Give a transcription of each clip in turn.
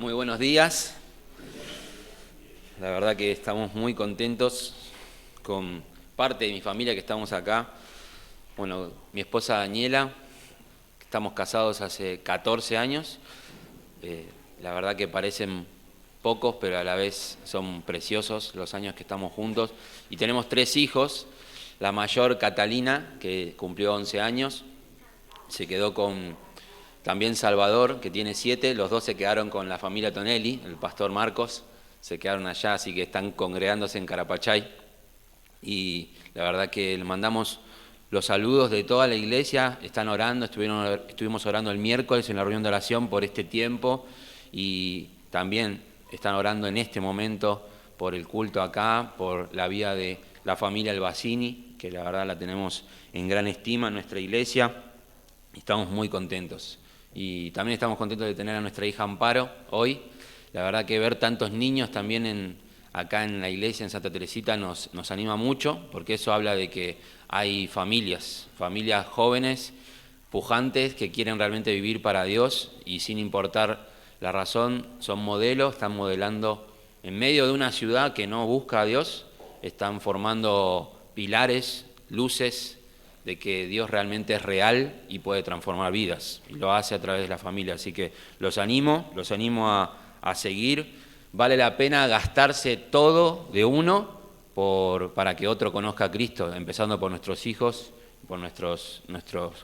Muy buenos días. La verdad que estamos muy contentos con parte de mi familia que estamos acá. Bueno, mi esposa Daniela, estamos casados hace 14 años. La verdad que parecen pocos, pero a la vez son preciosos los años que estamos juntos. Y tenemos 3 hijos. La mayor, Catalina, que cumplió 11 años, se quedó con también Salvador, que tiene 7. Los 2 se quedaron con la familia Tonelli, el pastor Marcos, se quedaron allá, así que están congregándose en Carapachay. Y la verdad que les mandamos los saludos de toda la iglesia. Están orando, estuvimos orando el miércoles en la reunión de oración por este tiempo, y también están orando en este momento por el culto acá, por la vida de la familia Albacini, que la verdad la tenemos en gran estima en nuestra iglesia. Estamos muy contentos. Y también estamos contentos de tener a nuestra hija Amparo hoy. La verdad que ver tantos niños también acá en la iglesia, en Santa Teresita, nos anima mucho, porque eso habla de que hay familias jóvenes, pujantes, que quieren realmente vivir para Dios y sin importar la razón, son modelos, están modelando en medio de una ciudad que no busca a Dios, están formando pilares, luces, de que Dios realmente es real y puede transformar vidas, y lo hace a través de la familia. Así que los animo a seguir. Vale la pena gastarse todo de uno para que otro conozca a Cristo, empezando por nuestros hijos, por nuestros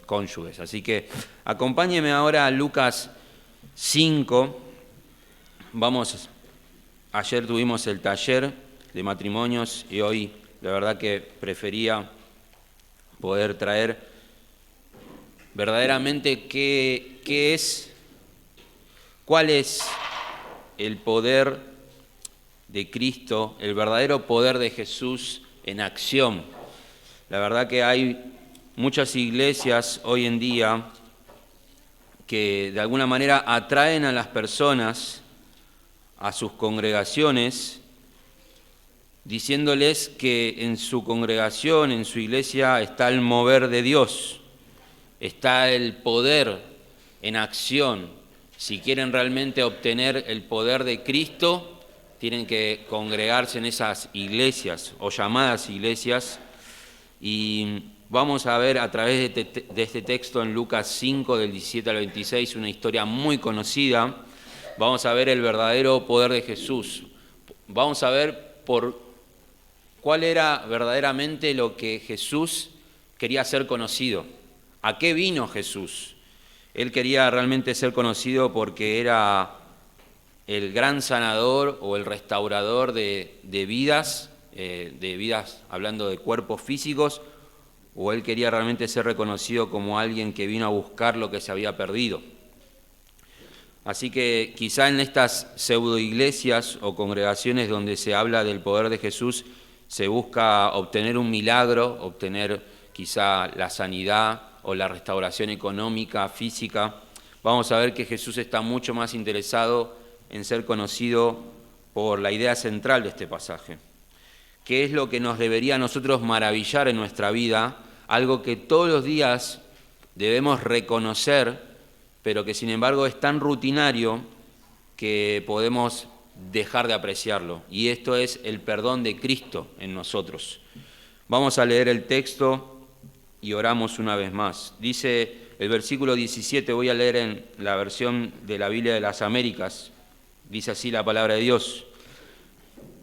cónyuges. Así que acompáñenme ahora a Lucas 5. Ayer tuvimos el taller de matrimonios y hoy la verdad que prefería poder traer verdaderamente cuál es el poder de Cristo, el verdadero poder de Jesús en acción. La verdad que hay muchas iglesias hoy en día que de alguna manera atraen a las personas a sus congregaciones, diciéndoles que en su congregación, en su iglesia, está el mover de Dios, está el poder en acción. Si quieren realmente obtener el poder de Cristo, tienen que congregarse en esas iglesias o llamadas iglesias. Y vamos a ver a través de este texto en Lucas 5, del 17 al 26, una historia muy conocida. Vamos a ver el verdadero poder de Jesús. Vamos a ver cuál era verdaderamente lo que Jesús quería ser conocido. ¿A qué vino Jesús? Él quería realmente ser conocido porque era el gran sanador o el restaurador de vidas hablando de cuerpos físicos, o él quería realmente ser reconocido como alguien que vino a buscar lo que se había perdido. Así que quizá en estas pseudoiglesias o congregaciones donde se habla del poder de Jesús, se busca obtener un milagro, obtener quizá la sanidad o la restauración económica, física. Vamos a ver que Jesús está mucho más interesado en ser conocido por la idea central de este pasaje. ¿Qué es lo que nos debería a nosotros maravillar en nuestra vida? Algo que todos los días debemos reconocer, pero que sin embargo es tan rutinario que podemos dejar de apreciarlo. Y esto es el perdón de Cristo en nosotros. Vamos a leer el texto y oramos una vez más. Dice el versículo 17, voy a leer en la versión de la Biblia de las Américas. Dice así la palabra de Dios.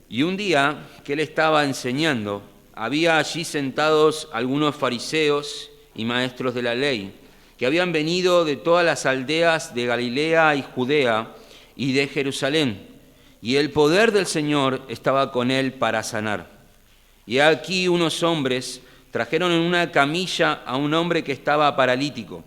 Y un día que él estaba enseñando, había allí sentados algunos fariseos y maestros de la ley, que habían venido de todas las aldeas de Galilea y Judea y de Jerusalén. Y el poder del Señor estaba con él para sanar. Y aquí unos hombres trajeron en una camilla a un hombre que estaba paralítico,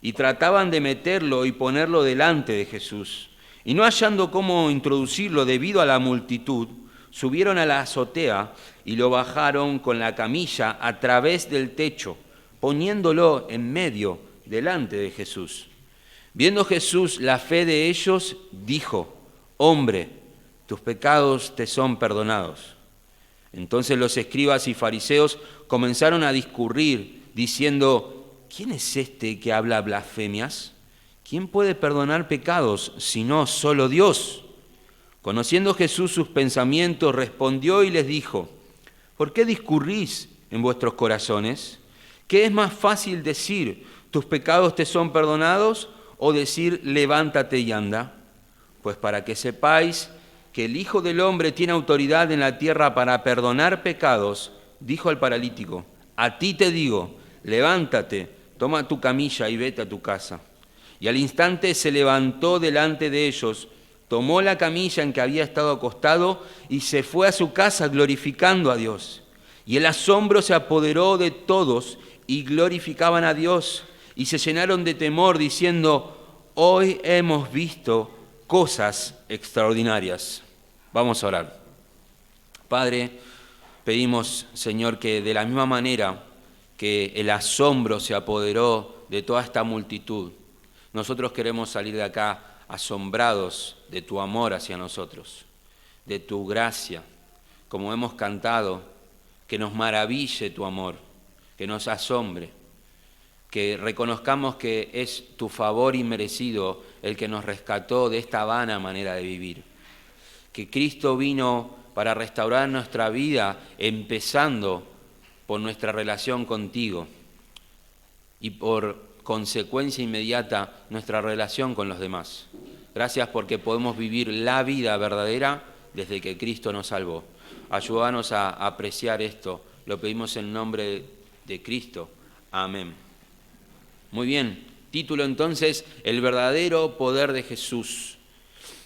y trataban de meterlo y ponerlo delante de Jesús. Y no hallando cómo introducirlo debido a la multitud, subieron a la azotea y lo bajaron con la camilla a través del techo, poniéndolo en medio delante de Jesús. Viendo Jesús la fe de ellos, dijo: «Hombre, tus pecados te son perdonados». Entonces los escribas y fariseos comenzaron a discurrir, diciendo: ¿quién es este que habla blasfemias? ¿quién puede perdonar pecados sino solo Dios? Conociendo Jesús sus pensamientos, respondió y les dijo: ¿por qué discurrís en vuestros corazones? ¿Qué es más fácil decir, tus pecados te son perdonados, o decir, levántate y anda? Pues para que sepáis que el Hijo del Hombre tiene autoridad en la tierra para perdonar pecados, dijo al paralítico: a ti te digo, levántate, toma tu camilla y vete a tu casa. Y al instante se levantó delante de ellos, tomó la camilla en que había estado acostado y se fue a su casa glorificando a Dios. Y el asombro se apoderó de todos y glorificaban a Dios y se llenaron de temor diciendo: hoy hemos visto cosas extraordinarias. Vamos a orar. Padre, pedimos, Señor, que de la misma manera que el asombro se apoderó de toda esta multitud, nosotros queremos salir de acá asombrados de tu amor hacia nosotros, de tu gracia, como hemos cantado, que nos maraville tu amor, que nos asombre, que reconozcamos que es tu favor inmerecido el que nos rescató de esta vana manera de vivir, que Cristo vino para restaurar nuestra vida, empezando por nuestra relación contigo y por consecuencia inmediata nuestra relación con los demás. Gracias porque podemos vivir la vida verdadera desde que Cristo nos salvó. Ayúdanos a apreciar esto. Lo pedimos en nombre de Cristo. Amén. Muy bien. Título entonces: el verdadero poder de Jesús.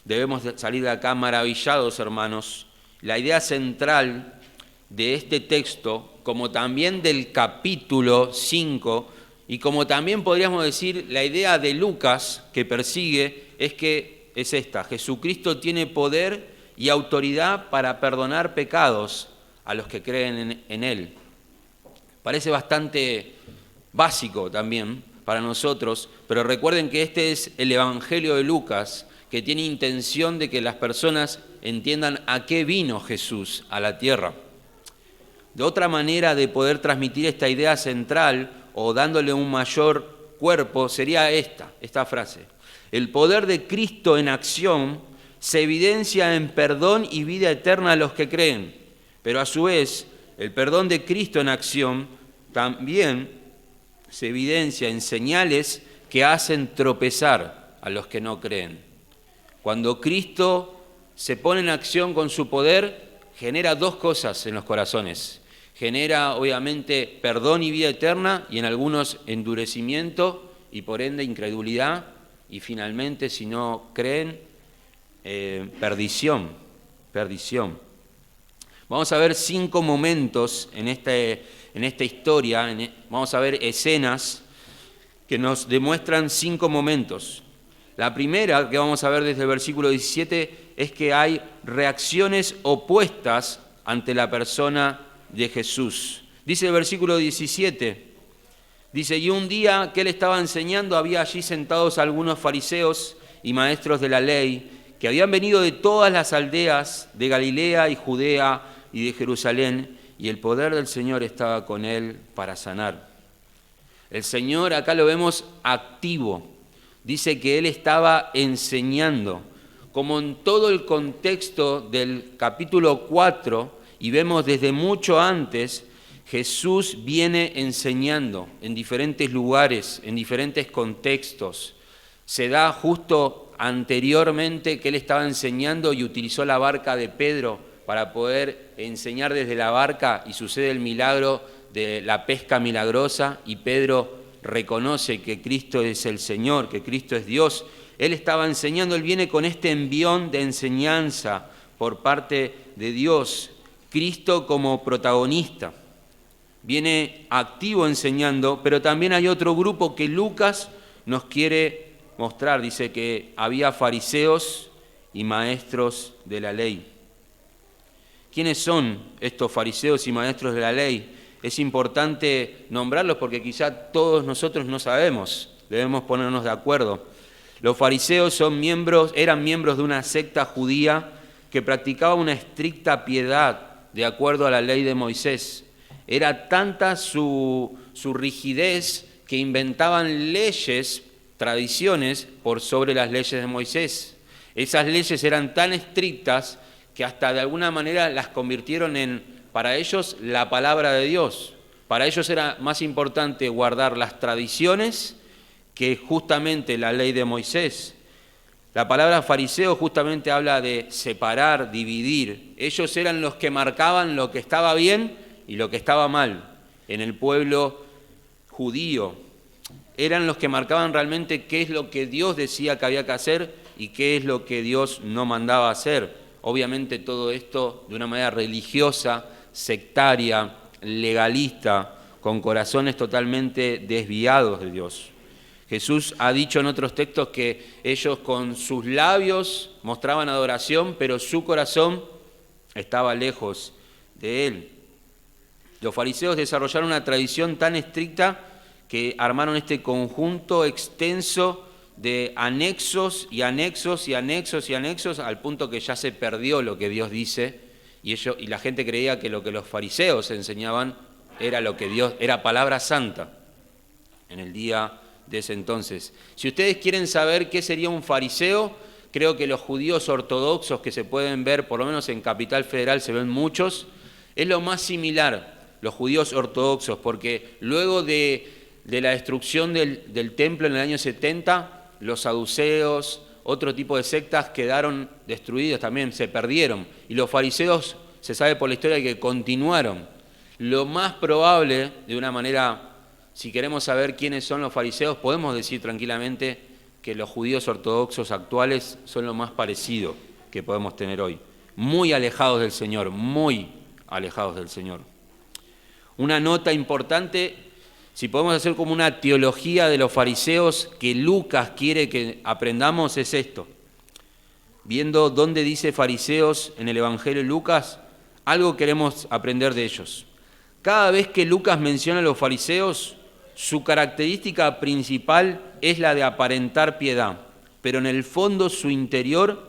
Debemos salir de acá maravillados, hermanos. La idea central de este texto, como también del capítulo 5, y como también podríamos decir la idea de Lucas que persigue, es esta: Jesucristo tiene poder y autoridad para perdonar pecados a los que creen en Él. Parece bastante básico también para nosotros, pero recuerden que este es el Evangelio de Lucas, que tiene intención de que las personas entiendan a qué vino Jesús a la tierra. De otra manera de poder transmitir esta idea central, o dándole un mayor cuerpo, sería esta frase: el poder de Cristo en acción se evidencia en perdón y vida eterna a los que creen, pero a su vez el perdón de Cristo en acción también se evidencia en señales que hacen tropezar a los que no creen. Cuando Cristo se pone en acción con su poder, genera dos cosas en los corazones. Genera obviamente perdón y vida eterna, y en algunos endurecimiento y por ende incredulidad, y finalmente, si no creen, perdición. Vamos a ver 5 momentos en esta historia, vamos a ver escenas que nos demuestran 5 momentos. La primera que vamos a ver desde el versículo 17 es que hay reacciones opuestas ante la persona de Jesús. Dice el versículo 17, dice: y un día que él estaba enseñando, había allí sentados algunos fariseos y maestros de la ley, que habían venido de todas las aldeas de Galilea y Judea y de Jerusalén, y el poder del Señor estaba con él para sanar. El Señor acá lo vemos activo. Dice que él estaba enseñando, como en todo el contexto del capítulo 4, y vemos desde mucho antes, Jesús viene enseñando en diferentes lugares, en diferentes contextos. Se da justo anteriormente que él estaba enseñando y utilizó la barca de Pedro para poder enseñar desde la barca, y sucede el milagro de la pesca milagrosa, y Pedro reconoce que Cristo es el Señor, que Cristo es Dios. Él estaba enseñando, él viene con este envión de enseñanza por parte de Dios. Cristo como protagonista, viene activo enseñando, pero también hay otro grupo que Lucas nos quiere mostrar. Dice que había fariseos y maestros de la ley. ¿Quiénes son estos fariseos y maestros de la ley? Es importante nombrarlos porque quizá todos nosotros no sabemos, debemos ponernos de acuerdo. Los fariseos eran miembros de una secta judía que practicaba una estricta piedad de acuerdo a la ley de Moisés. Era tanta su rigidez que inventaban leyes tradiciones por sobre las leyes de Moisés. Esas leyes eran tan estrictas que hasta de alguna manera las convirtieron en, para ellos, la palabra de Dios. Para ellos era más importante guardar las tradiciones que justamente la ley de Moisés. La palabra fariseo justamente habla de separar, dividir. Ellos eran los que marcaban lo que estaba bien y lo que estaba mal en el pueblo judío. Eran los que marcaban realmente qué es lo que Dios decía que había que hacer y qué es lo que Dios no mandaba hacer. Obviamente todo esto de una manera religiosa, sectaria, legalista, con corazones totalmente desviados de Dios. Jesús ha dicho en otros textos que ellos con sus labios mostraban adoración, pero su corazón estaba lejos de Él. Los fariseos desarrollaron una tradición tan estricta que armaron este conjunto extenso de anexos y anexos y anexos y anexos, al punto que ya se perdió lo que Dios dice, y la gente creía que lo que los fariseos enseñaban era lo que Dios, era palabra santa en el día de ese entonces. Si ustedes quieren saber qué sería un fariseo, creo que los judíos ortodoxos que se pueden ver, por lo menos en Capital Federal se ven muchos, es lo más similar, los judíos ortodoxos, porque luego de la destrucción del templo en el año 70, los saduceos, otro tipo de sectas quedaron destruidos también, se perdieron, y los fariseos, se sabe por la historia que continuaron. Lo más probable, de una manera, si queremos saber quiénes son los fariseos, podemos decir tranquilamente que los judíos ortodoxos actuales son lo más parecido que podemos tener hoy. Muy alejados del Señor, muy alejados del Señor. Una nota importante, si podemos hacer como una teología de los fariseos que Lucas quiere que aprendamos, es esto. Viendo dónde dice fariseos en el Evangelio de Lucas, algo queremos aprender de ellos. Cada vez que Lucas menciona a los fariseos, su característica principal es la de aparentar piedad, pero en el fondo su interior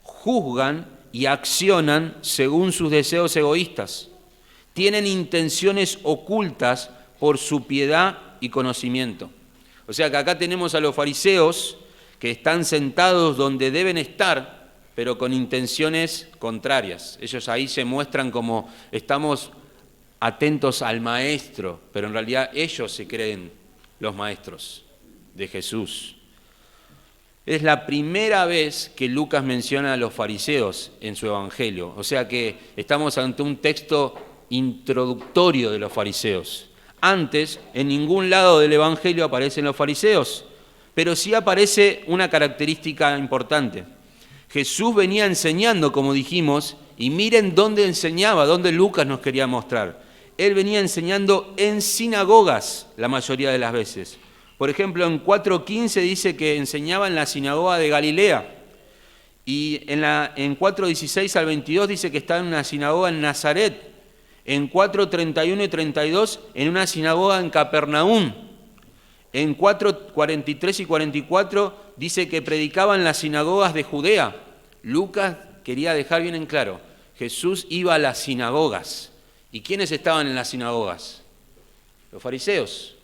juzgan y accionan según sus deseos egoístas. Tienen intenciones ocultas por su piedad y conocimiento. O sea que acá tenemos a los fariseos que están sentados donde deben estar, pero con intenciones contrarias. Ellos ahí se muestran como estamos atentos al maestro, pero en realidad ellos se creen los maestros de Jesús. Es la primera vez que Lucas menciona a los fariseos en su evangelio, o sea que estamos ante un texto introductorio de los fariseos. Antes, en ningún lado del evangelio aparecen los fariseos, pero sí aparece una característica importante. Jesús venía enseñando, como dijimos, y miren dónde enseñaba, dónde Lucas nos quería mostrar. Él venía enseñando en sinagogas la mayoría de las veces. Por ejemplo, en 4.15 dice que enseñaba en la sinagoga de Galilea. Y en 4.16 al 22 dice que estaba en una sinagoga en Nazaret. En 4.31 y 32 en una sinagoga en Capernaum. En 4.43 y 44 dice que predicaba en las sinagogas de Judea. Lucas quería dejar bien en claro, Jesús iba a las sinagogas. ¿Y quiénes estaban en las sinagogas? Los fariseos.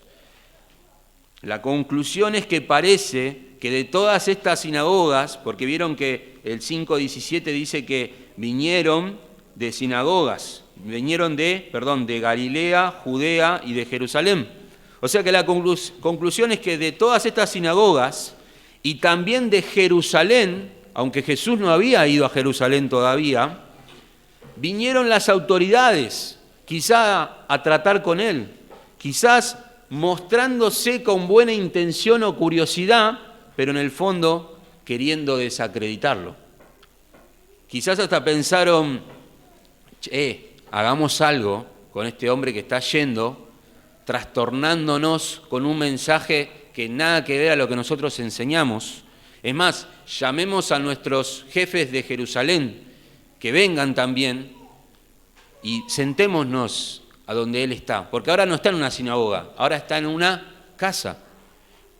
La conclusión es que parece que de todas estas sinagogas, porque vieron que el 5.17 dice que vinieron de sinagogas, vinieron de Galilea, Judea y de Jerusalén. O sea que la conclusión es que de todas estas sinagogas y también de Jerusalén, aunque Jesús no había ido a Jerusalén todavía, vinieron las autoridades, quizá a tratar con él, quizás mostrándose con buena intención o curiosidad, pero en el fondo queriendo desacreditarlo. Quizás hasta pensaron, hagamos algo con este hombre que está yendo, trastornándonos con un mensaje que nada que ver a lo que nosotros enseñamos. Es más, llamemos a nuestros jefes de Jerusalén, que vengan también, y sentémonos a donde él está, porque ahora no está en una sinagoga, ahora está en una casa,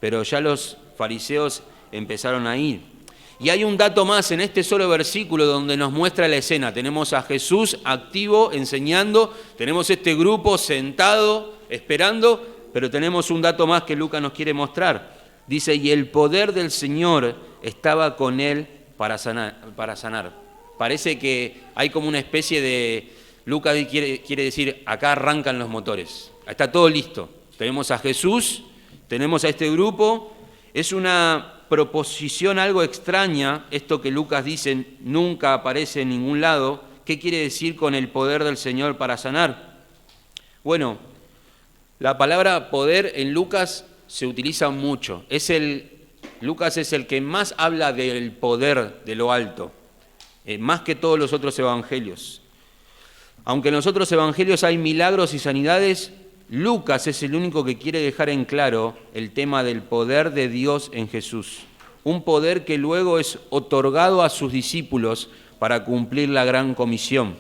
pero ya los fariseos empezaron a ir. Y hay un dato más en este solo versículo donde nos muestra la escena. Tenemos a Jesús activo, enseñando, tenemos este grupo sentado, esperando, pero tenemos un dato más que Lucas nos quiere mostrar. Dice, y el poder del Señor estaba con él para sanar. Parece que hay como una especie de... Lucas quiere decir, acá arrancan los motores. Está todo listo. Tenemos a Jesús, tenemos a este grupo. Es una proposición algo extraña, esto que Lucas dice, nunca aparece en ningún lado. ¿Qué quiere decir con el poder del Señor para sanar? Bueno, la palabra poder en Lucas se utiliza mucho. Lucas es el que más habla del poder de lo alto, más que todos los otros evangelios. Aunque en los otros evangelios hay milagros y sanidades, Lucas es el único que quiere dejar en claro el tema del poder de Dios en Jesús. Un poder que luego es otorgado a sus discípulos para cumplir la gran comisión.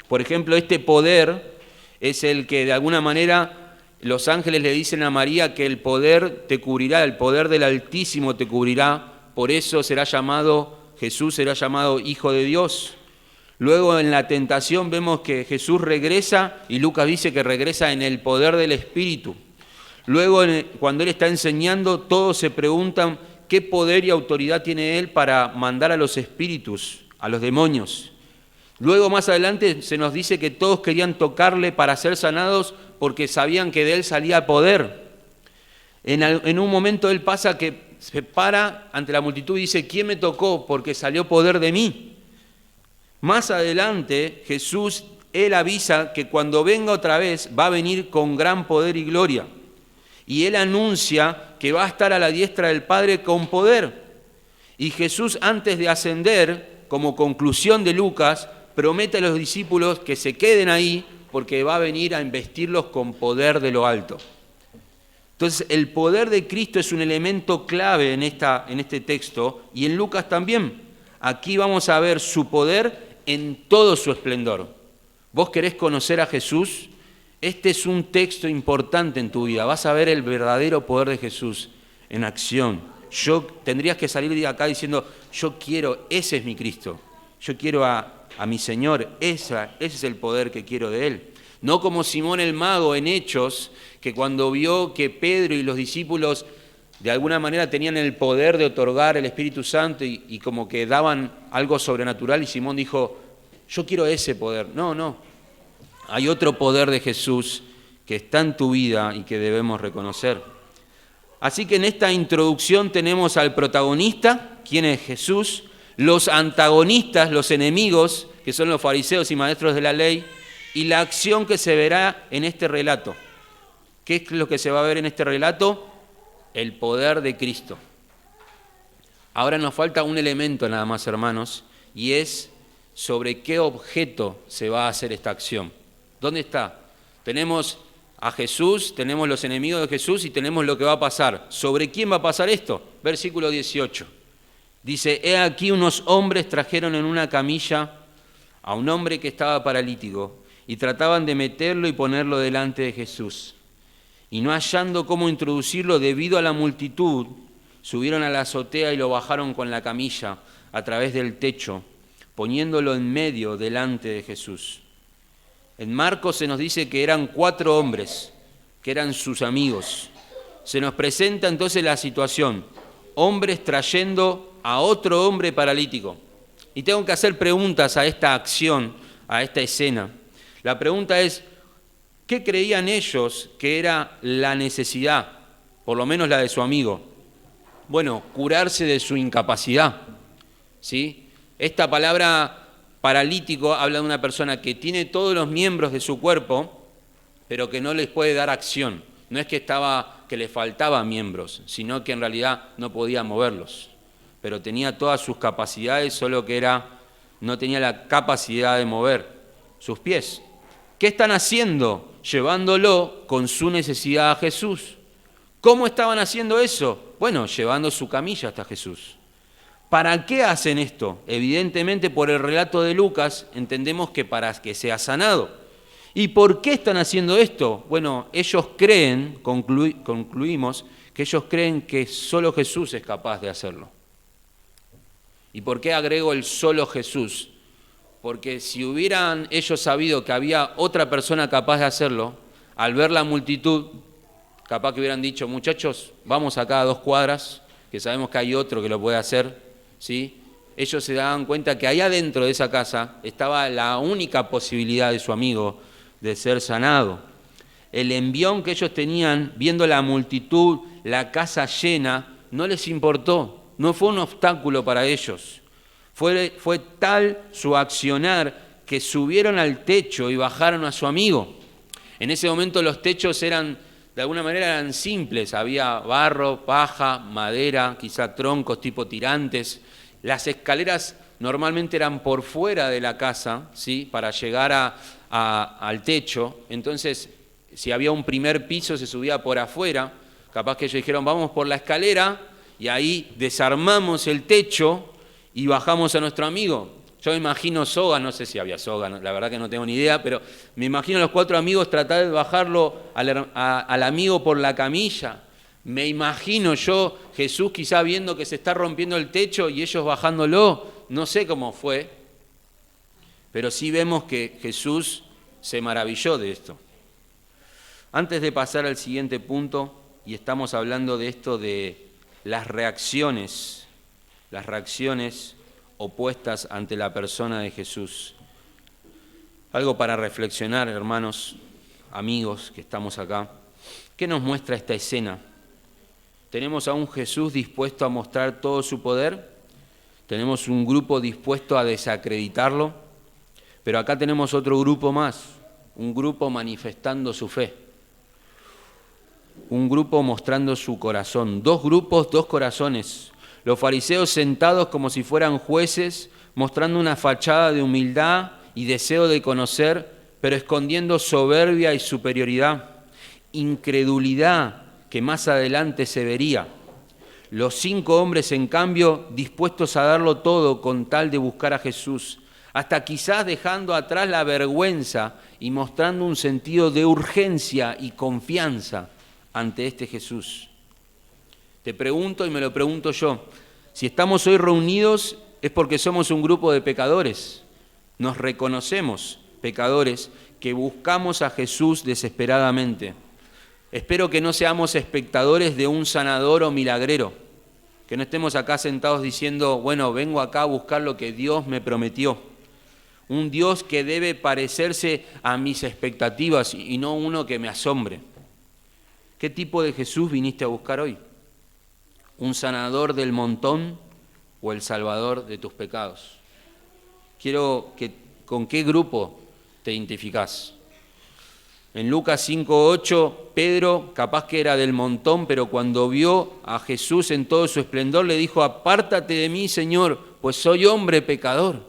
Por ejemplo, este poder es el que de alguna manera los ángeles le dicen a María que el poder te cubrirá, el poder del Altísimo te cubrirá, por eso Jesús será llamado Hijo de Dios. Luego en la tentación vemos que Jesús regresa y Lucas dice que regresa en el poder del Espíritu. Luego cuando Él está enseñando, todos se preguntan qué poder y autoridad tiene Él para mandar a los espíritus, a los demonios. Luego más adelante se nos dice que todos querían tocarle para ser sanados porque sabían que de Él salía poder. En un momento Él pasa que se para ante la multitud y dice, ¿quién me tocó? Porque salió poder de mí. Más adelante, Jesús, Él avisa que cuando venga otra vez va a venir con gran poder y gloria. Y Él anuncia que va a estar a la diestra del Padre con poder. Y Jesús, antes de ascender, como conclusión de Lucas, promete a los discípulos que se queden ahí porque va a venir a investirlos con poder de lo alto. Entonces, el poder de Cristo es un elemento clave en este texto y en Lucas también. Aquí vamos a ver su poder en todo su esplendor. ¿Vos querés conocer a Jesús? Este es un texto importante en tu vida. Vas a ver el verdadero poder de Jesús en acción. Tendrías que salir de acá diciendo, yo quiero, ese es mi Cristo. Yo quiero a mi Señor, ese es el poder que quiero de Él. No como Simón el mago en Hechos, que cuando vio que Pedro y los discípulos de alguna manera tenían el poder de otorgar el Espíritu Santo y como que daban algo sobrenatural y Simón dijo, yo quiero ese poder. No, hay otro poder de Jesús que está en tu vida y que debemos reconocer. Así que en esta introducción tenemos al protagonista, quien es Jesús, los antagonistas, los enemigos, que son los fariseos y maestros de la ley, y la acción que se verá en este relato. ¿Qué es lo que se va a ver en este relato? El poder de Cristo. Ahora nos falta un elemento nada más, hermanos, y es sobre qué objeto se va a hacer esta acción. ¿Dónde está? Tenemos a Jesús, tenemos los enemigos de Jesús y tenemos lo que va a pasar. ¿Sobre quién va a pasar esto? Versículo 18. Dice, he aquí unos hombres trajeron en una camilla a un hombre que estaba paralítico y trataban de meterlo y ponerlo delante de Jesús. Y no hallando cómo introducirlo debido a la multitud, subieron a la azotea y lo bajaron con la camilla a través del techo, poniéndolo en medio delante de Jesús. En Marcos se nos dice que eran 4 hombres, que eran sus amigos. Se nos presenta entonces la situación, hombres trayendo a otro hombre paralítico. Y tengo que hacer preguntas a esta acción, a esta escena. La pregunta es, ¿qué creían ellos que era la necesidad, por lo menos la de su amigo? Bueno, curarse de su incapacidad, ¿sí? Esta palabra paralítico habla de una persona que tiene todos los miembros de su cuerpo, pero que no les puede dar acción. No es que le faltaban miembros, sino que en realidad no podía moverlos, pero tenía todas sus capacidades, solo que no tenía la capacidad de mover sus pies. ¿Qué están haciendo? Llevándolo con su necesidad a Jesús. ¿Cómo estaban haciendo eso? Bueno, llevando su camilla hasta Jesús. ¿Para qué hacen esto? Evidentemente por el relato de Lucas entendemos que para que sea sanado. ¿Y por qué están haciendo esto? Bueno, ellos creen, concluimos, que ellos creen que solo Jesús es capaz de hacerlo. ¿Y por qué agrego el solo Jesús? Porque si hubieran ellos sabido que había otra persona capaz de hacerlo, al ver la multitud, Capaz que hubieran dicho, muchachos, vamos acá a 2 cuadras, que sabemos que hay otro que lo puede hacer, ¿sí? Ellos se daban cuenta que ahí adentro de esa casa estaba la única posibilidad de su amigo de ser sanado. El envión que ellos tenían, viendo la multitud, la casa llena, no les importó, no fue un obstáculo para ellos. Fue tal su accionar que subieron al techo y bajaron a su amigo. En ese momento los techos eran, de alguna manera, eran simples. Había barro, paja, madera, quizá troncos tipo tirantes. Las escaleras normalmente eran por fuera de la casa, ¿sí? Para llegar al techo. Entonces, si había un primer piso, se subía por afuera. Capaz que ellos dijeron, vamos por la escalera y ahí desarmamos el techo y bajamos a nuestro amigo. Yo me imagino soga, no sé si había soga, la verdad que no tengo ni idea, pero me imagino a los 4 amigos tratar de bajarlo al amigo por la camilla. Me imagino yo, Jesús quizá viendo que se está rompiendo el techo y ellos bajándolo. No sé cómo fue, pero sí vemos que Jesús se maravilló de esto. Antes de pasar al siguiente punto, y estamos hablando de esto de las reacciones opuestas ante la persona de Jesús. Algo para reflexionar, hermanos, amigos que estamos acá. ¿Qué nos muestra esta escena? ¿Tenemos a un Jesús dispuesto a mostrar todo su poder? ¿Tenemos un grupo dispuesto a desacreditarlo? Pero acá tenemos otro grupo más, un grupo manifestando su fe. Un grupo mostrando su corazón. 2 grupos, 2 corazones. Los fariseos sentados como si fueran jueces, mostrando una fachada de humildad y deseo de conocer, pero escondiendo soberbia y superioridad, incredulidad que más adelante se vería. Los 5 hombres, en cambio, dispuestos a darlo todo con tal de buscar a Jesús, hasta quizás dejando atrás la vergüenza y mostrando un sentido de urgencia y confianza ante este Jesús. Te pregunto y me lo pregunto yo, si estamos hoy reunidos es porque somos un grupo de pecadores. Nos reconocemos pecadores que buscamos a Jesús desesperadamente. Espero que no seamos espectadores de un sanador o milagrero, que no estemos acá sentados diciendo, bueno, vengo acá a buscar lo que Dios me prometió. Un Dios que debe parecerse a mis expectativas y no uno que me asombre. ¿Qué tipo de Jesús viniste a buscar hoy? ¿Un sanador del montón o el salvador de tus pecados? ¿Con qué grupo te identificás? En Lucas 5:8, Pedro, capaz que era del montón, pero cuando vio a Jesús en todo su esplendor, le dijo, apártate de mí, Señor, pues soy hombre pecador.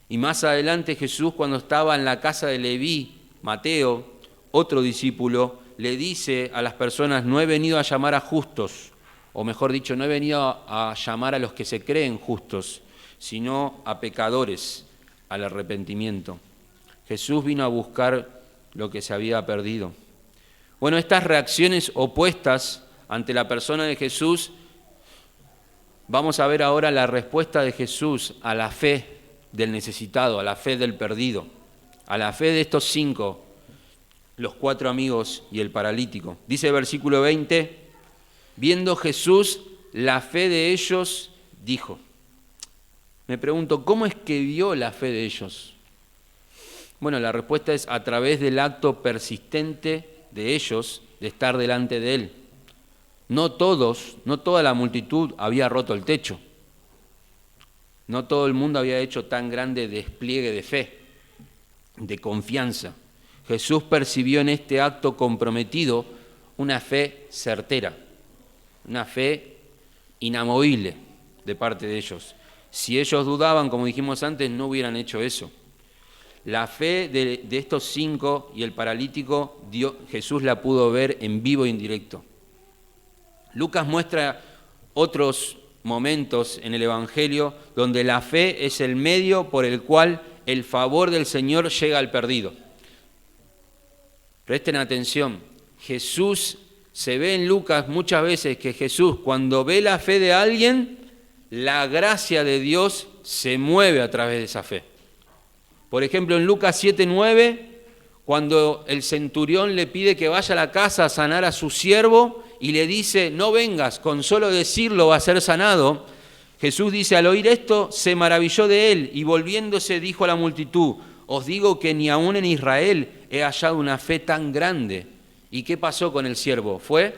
Y más adelante Jesús, cuando estaba en la casa de Leví, Mateo, otro discípulo, le dice a las personas, no he venido a llamar a justos, o mejor dicho, no he venido a llamar a los que se creen justos, sino a pecadores, al arrepentimiento. Jesús vino a buscar lo que se había perdido. Bueno, estas reacciones opuestas ante la persona de Jesús, vamos a ver ahora la respuesta de Jesús a la fe del necesitado, a la fe del perdido, a la fe de estos 5, los 4 amigos y el paralítico. Dice el versículo 20, viendo Jesús la fe de ellos, dijo. Me pregunto, ¿cómo es que vio la fe de ellos? Bueno, la respuesta es a través del acto persistente de ellos de estar delante de Él. No toda la multitud había roto el techo. No todo el mundo había hecho tan grande despliegue de fe, de confianza. Jesús percibió en este acto comprometido una fe certera, una fe inamovible de parte de ellos. Si ellos dudaban, como dijimos antes, no hubieran hecho eso. La fe de estos 5 y el paralítico, Jesús la pudo ver en vivo e indirecto. Lucas muestra otros momentos en el Evangelio donde la fe es el medio por el cual el favor del Señor llega al perdido. Presten atención, Jesús, se ve en Lucas muchas veces que Jesús, cuando ve la fe de alguien, la gracia de Dios se mueve a través de esa fe. Por ejemplo, en Lucas 7:9, cuando el centurión le pide que vaya a la casa a sanar a su siervo y le dice, no vengas, con solo decirlo va a ser sanado, Jesús dice, al oír esto, se maravilló de él y volviéndose dijo a la multitud, os digo que ni aún en Israel he hallado una fe tan grande. ¿Y qué pasó con el siervo? Fue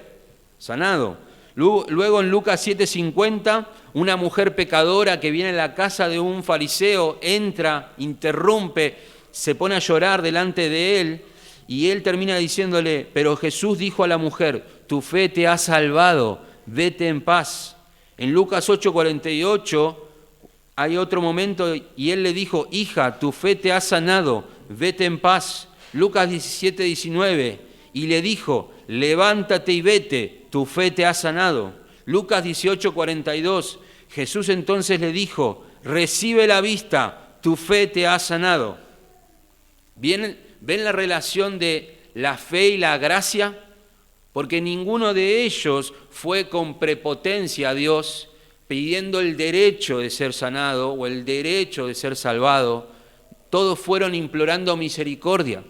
sanado. Luego en Lucas 7:50, una mujer pecadora que viene a la casa de un fariseo, entra, interrumpe, se pone a llorar delante de él y él termina diciéndole, pero Jesús dijo a la mujer, tu fe te ha salvado, vete en paz. En Lucas 8:48 hay otro momento y él le dijo, hija, tu fe te ha sanado, vete en paz. Lucas 17:19 y le dijo, levántate y vete, tu fe te ha sanado. Lucas 18:42, Jesús entonces le dijo, recibe la vista, tu fe te ha sanado. ¿Ven la relación de la fe y la gracia? Porque ninguno de ellos fue con prepotencia a Dios pidiendo el derecho de ser sanado o el derecho de ser salvado. Todos fueron implorando misericordia.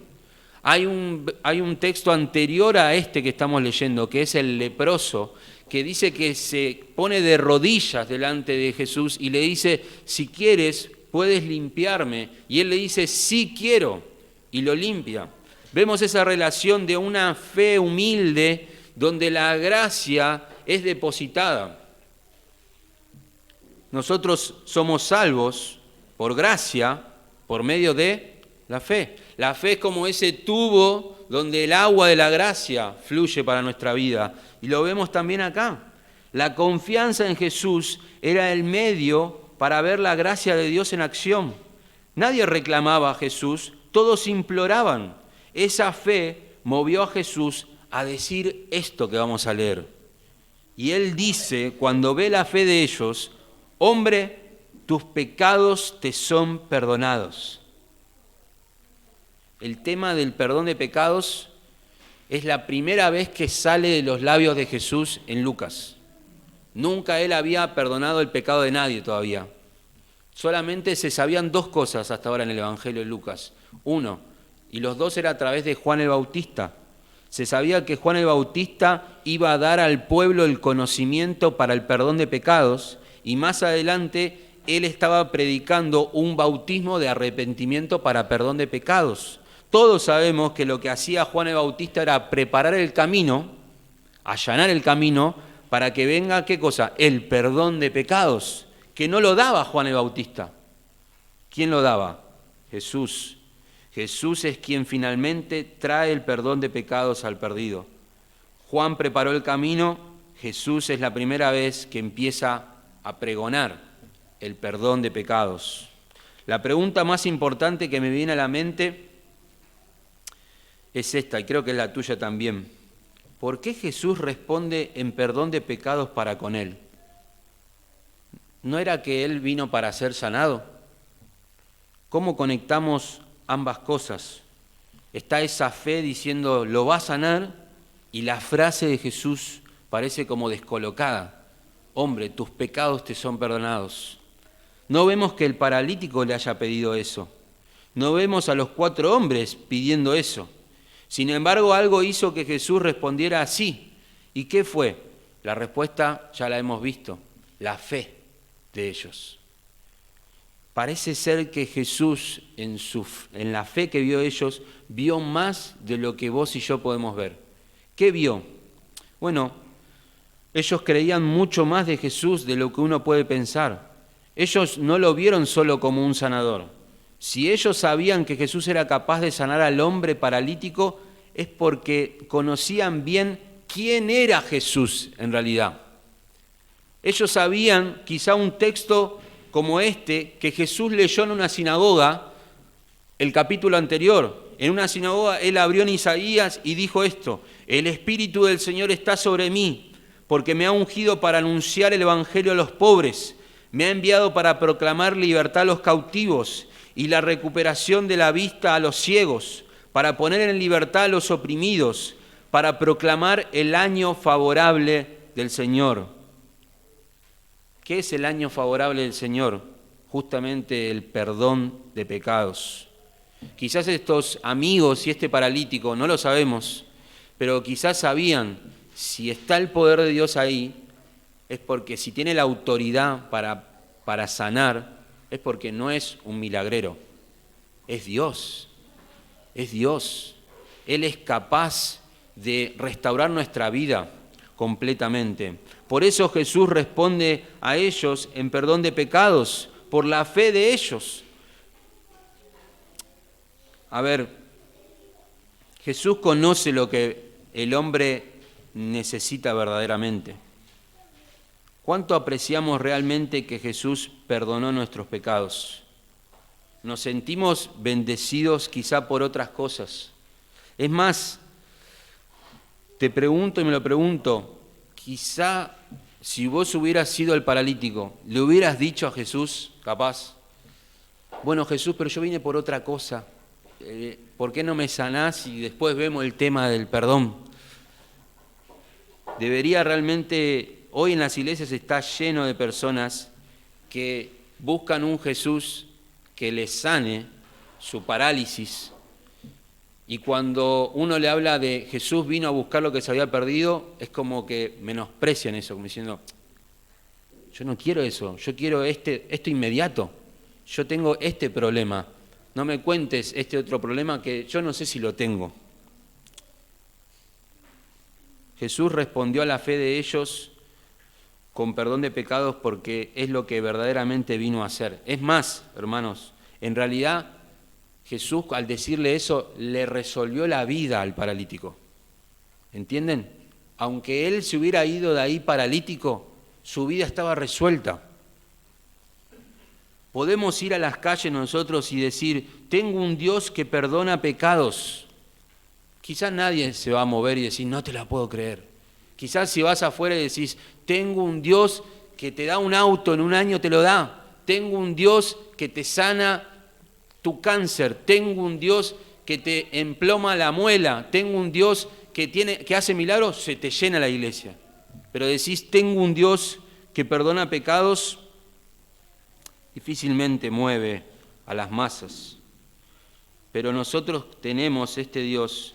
Hay un texto anterior a este que estamos leyendo, que es el leproso, que dice que se pone de rodillas delante de Jesús y le dice, si quieres, puedes limpiarme. Y él le dice, sí quiero, y lo limpia. Vemos esa relación de una fe humilde donde la gracia es depositada. Nosotros somos salvos por gracia, por medio de la fe. La fe es como ese tubo donde el agua de la gracia fluye para nuestra vida. Y lo vemos también acá. La confianza en Jesús era el medio para ver la gracia de Dios en acción. Nadie reclamaba a Jesús, todos imploraban. Esa fe movió a Jesús a decir esto que vamos a leer. Y él dice, cuando ve la fe de ellos, hombre, tus pecados te son perdonados. El tema del perdón de pecados es la primera vez que sale de los labios de Jesús en Lucas. Nunca él había perdonado el pecado de nadie todavía. Solamente se sabían dos cosas hasta ahora en el Evangelio de Lucas. Uno, y los dos era a través de Juan el Bautista. Se sabía que Juan el Bautista iba a dar al pueblo el conocimiento para el perdón de pecados y más adelante él estaba predicando un bautismo de arrepentimiento para perdón de pecados. Todos sabemos que lo que hacía Juan el Bautista era preparar el camino, allanar el camino, para que venga, ¿qué cosa? El perdón de pecados, que no lo daba Juan el Bautista. ¿Quién lo daba? Jesús. Jesús es quien finalmente trae el perdón de pecados al perdido. Juan preparó el camino, Jesús es la primera vez que empieza a pregonar el perdón de pecados. La pregunta más importante que me viene a la mente es esta, y creo que es la tuya también. ¿Por qué Jesús responde en perdón de pecados para con él? ¿No era que él vino para ser sanado? ¿Cómo conectamos ambas cosas? Está esa fe diciendo, lo va a sanar, y la frase de Jesús parece como descolocada. Hombre, tus pecados te son perdonados. No vemos que el paralítico le haya pedido eso. No vemos a los 4 hombres pidiendo eso. Sin embargo, algo hizo que Jesús respondiera así. ¿Y qué fue? La respuesta ya la hemos visto, la fe de ellos. Parece ser que Jesús, en la fe que vio ellos, vio más de lo que vos y yo podemos ver. ¿Qué vio? Bueno, ellos creían mucho más de Jesús de lo que uno puede pensar. Ellos no lo vieron solo como un sanador. Si ellos sabían que Jesús era capaz de sanar al hombre paralítico, es porque conocían bien quién era Jesús en realidad. Ellos sabían quizá un texto como este que Jesús leyó en una sinagoga, el capítulo anterior. En una sinagoga él abrió en Isaías y dijo esto: el Espíritu del Señor está sobre mí, porque me ha ungido para anunciar el Evangelio a los pobres, me ha enviado para proclamar libertad a los cautivos y la recuperación de la vista a los ciegos, para poner en libertad a los oprimidos, para proclamar el año favorable del Señor. ¿Qué es el año favorable del Señor? Justamente el perdón de pecados. Quizás estos amigos y este paralítico, no lo sabemos, pero quizás sabían, si está el poder de Dios ahí, es porque si tiene la autoridad para sanar, es porque no es un milagrero, es Dios, es Dios. Él es capaz de restaurar nuestra vida completamente. Por eso Jesús responde a ellos en perdón de pecados, por la fe de ellos. A ver, Jesús conoce lo que el hombre necesita verdaderamente. ¿Cuánto apreciamos realmente que Jesús perdonó nuestros pecados? Nos sentimos bendecidos quizá por otras cosas. Es más, te pregunto y me lo pregunto, quizá si vos hubieras sido el paralítico, ¿le hubieras dicho a Jesús, capaz, bueno Jesús, pero yo vine por otra cosa, ¿por qué no me sanás y después vemos el tema del perdón? Debería realmente, hoy en las iglesias está lleno de personas que buscan un Jesús que les sane su parálisis, y cuando uno le habla de Jesús vino a buscar lo que se había perdido, es como que menosprecian eso, como diciendo, yo no quiero eso, yo quiero esto inmediato, yo tengo este problema, no me cuentes este otro problema que yo no sé si lo tengo. Jesús respondió a la fe de ellos con perdón de pecados porque es lo que verdaderamente vino a hacer. Es más, hermanos, en realidad Jesús al decirle eso le resolvió la vida al paralítico. ¿Entienden? Aunque él se hubiera ido de ahí paralítico, su vida estaba resuelta. Podemos ir a las calles nosotros y decir, tengo un Dios que perdona pecados. Quizás nadie se va a mover y decir, no te la puedo creer. Quizás si vas afuera y decís, tengo un Dios que te da un auto, en un año te lo da. Tengo un Dios que te sana tu cáncer. Tengo un Dios que te emploma la muela. Tengo un Dios que hace milagros, se te llena la iglesia. Pero decís, tengo un Dios que perdona pecados, difícilmente mueve a las masas. Pero nosotros tenemos este Dios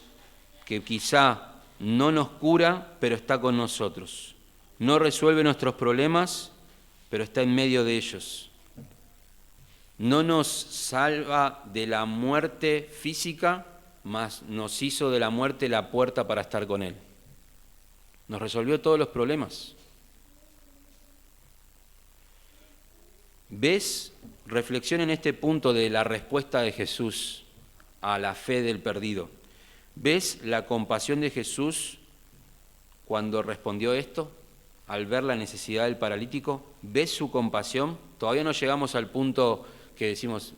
que quizá no nos cura, pero está con nosotros. No resuelve nuestros problemas, pero está en medio de ellos. No nos salva de la muerte física, mas nos hizo de la muerte la puerta para estar con Él. Nos resolvió todos los problemas. ¿Ves? Reflexiona en este punto de la respuesta de Jesús a la fe del perdido. ¿Ves la compasión de Jesús cuando respondió esto? Al ver la necesidad del paralítico, ¿ves su compasión? Todavía no llegamos al punto que decimos,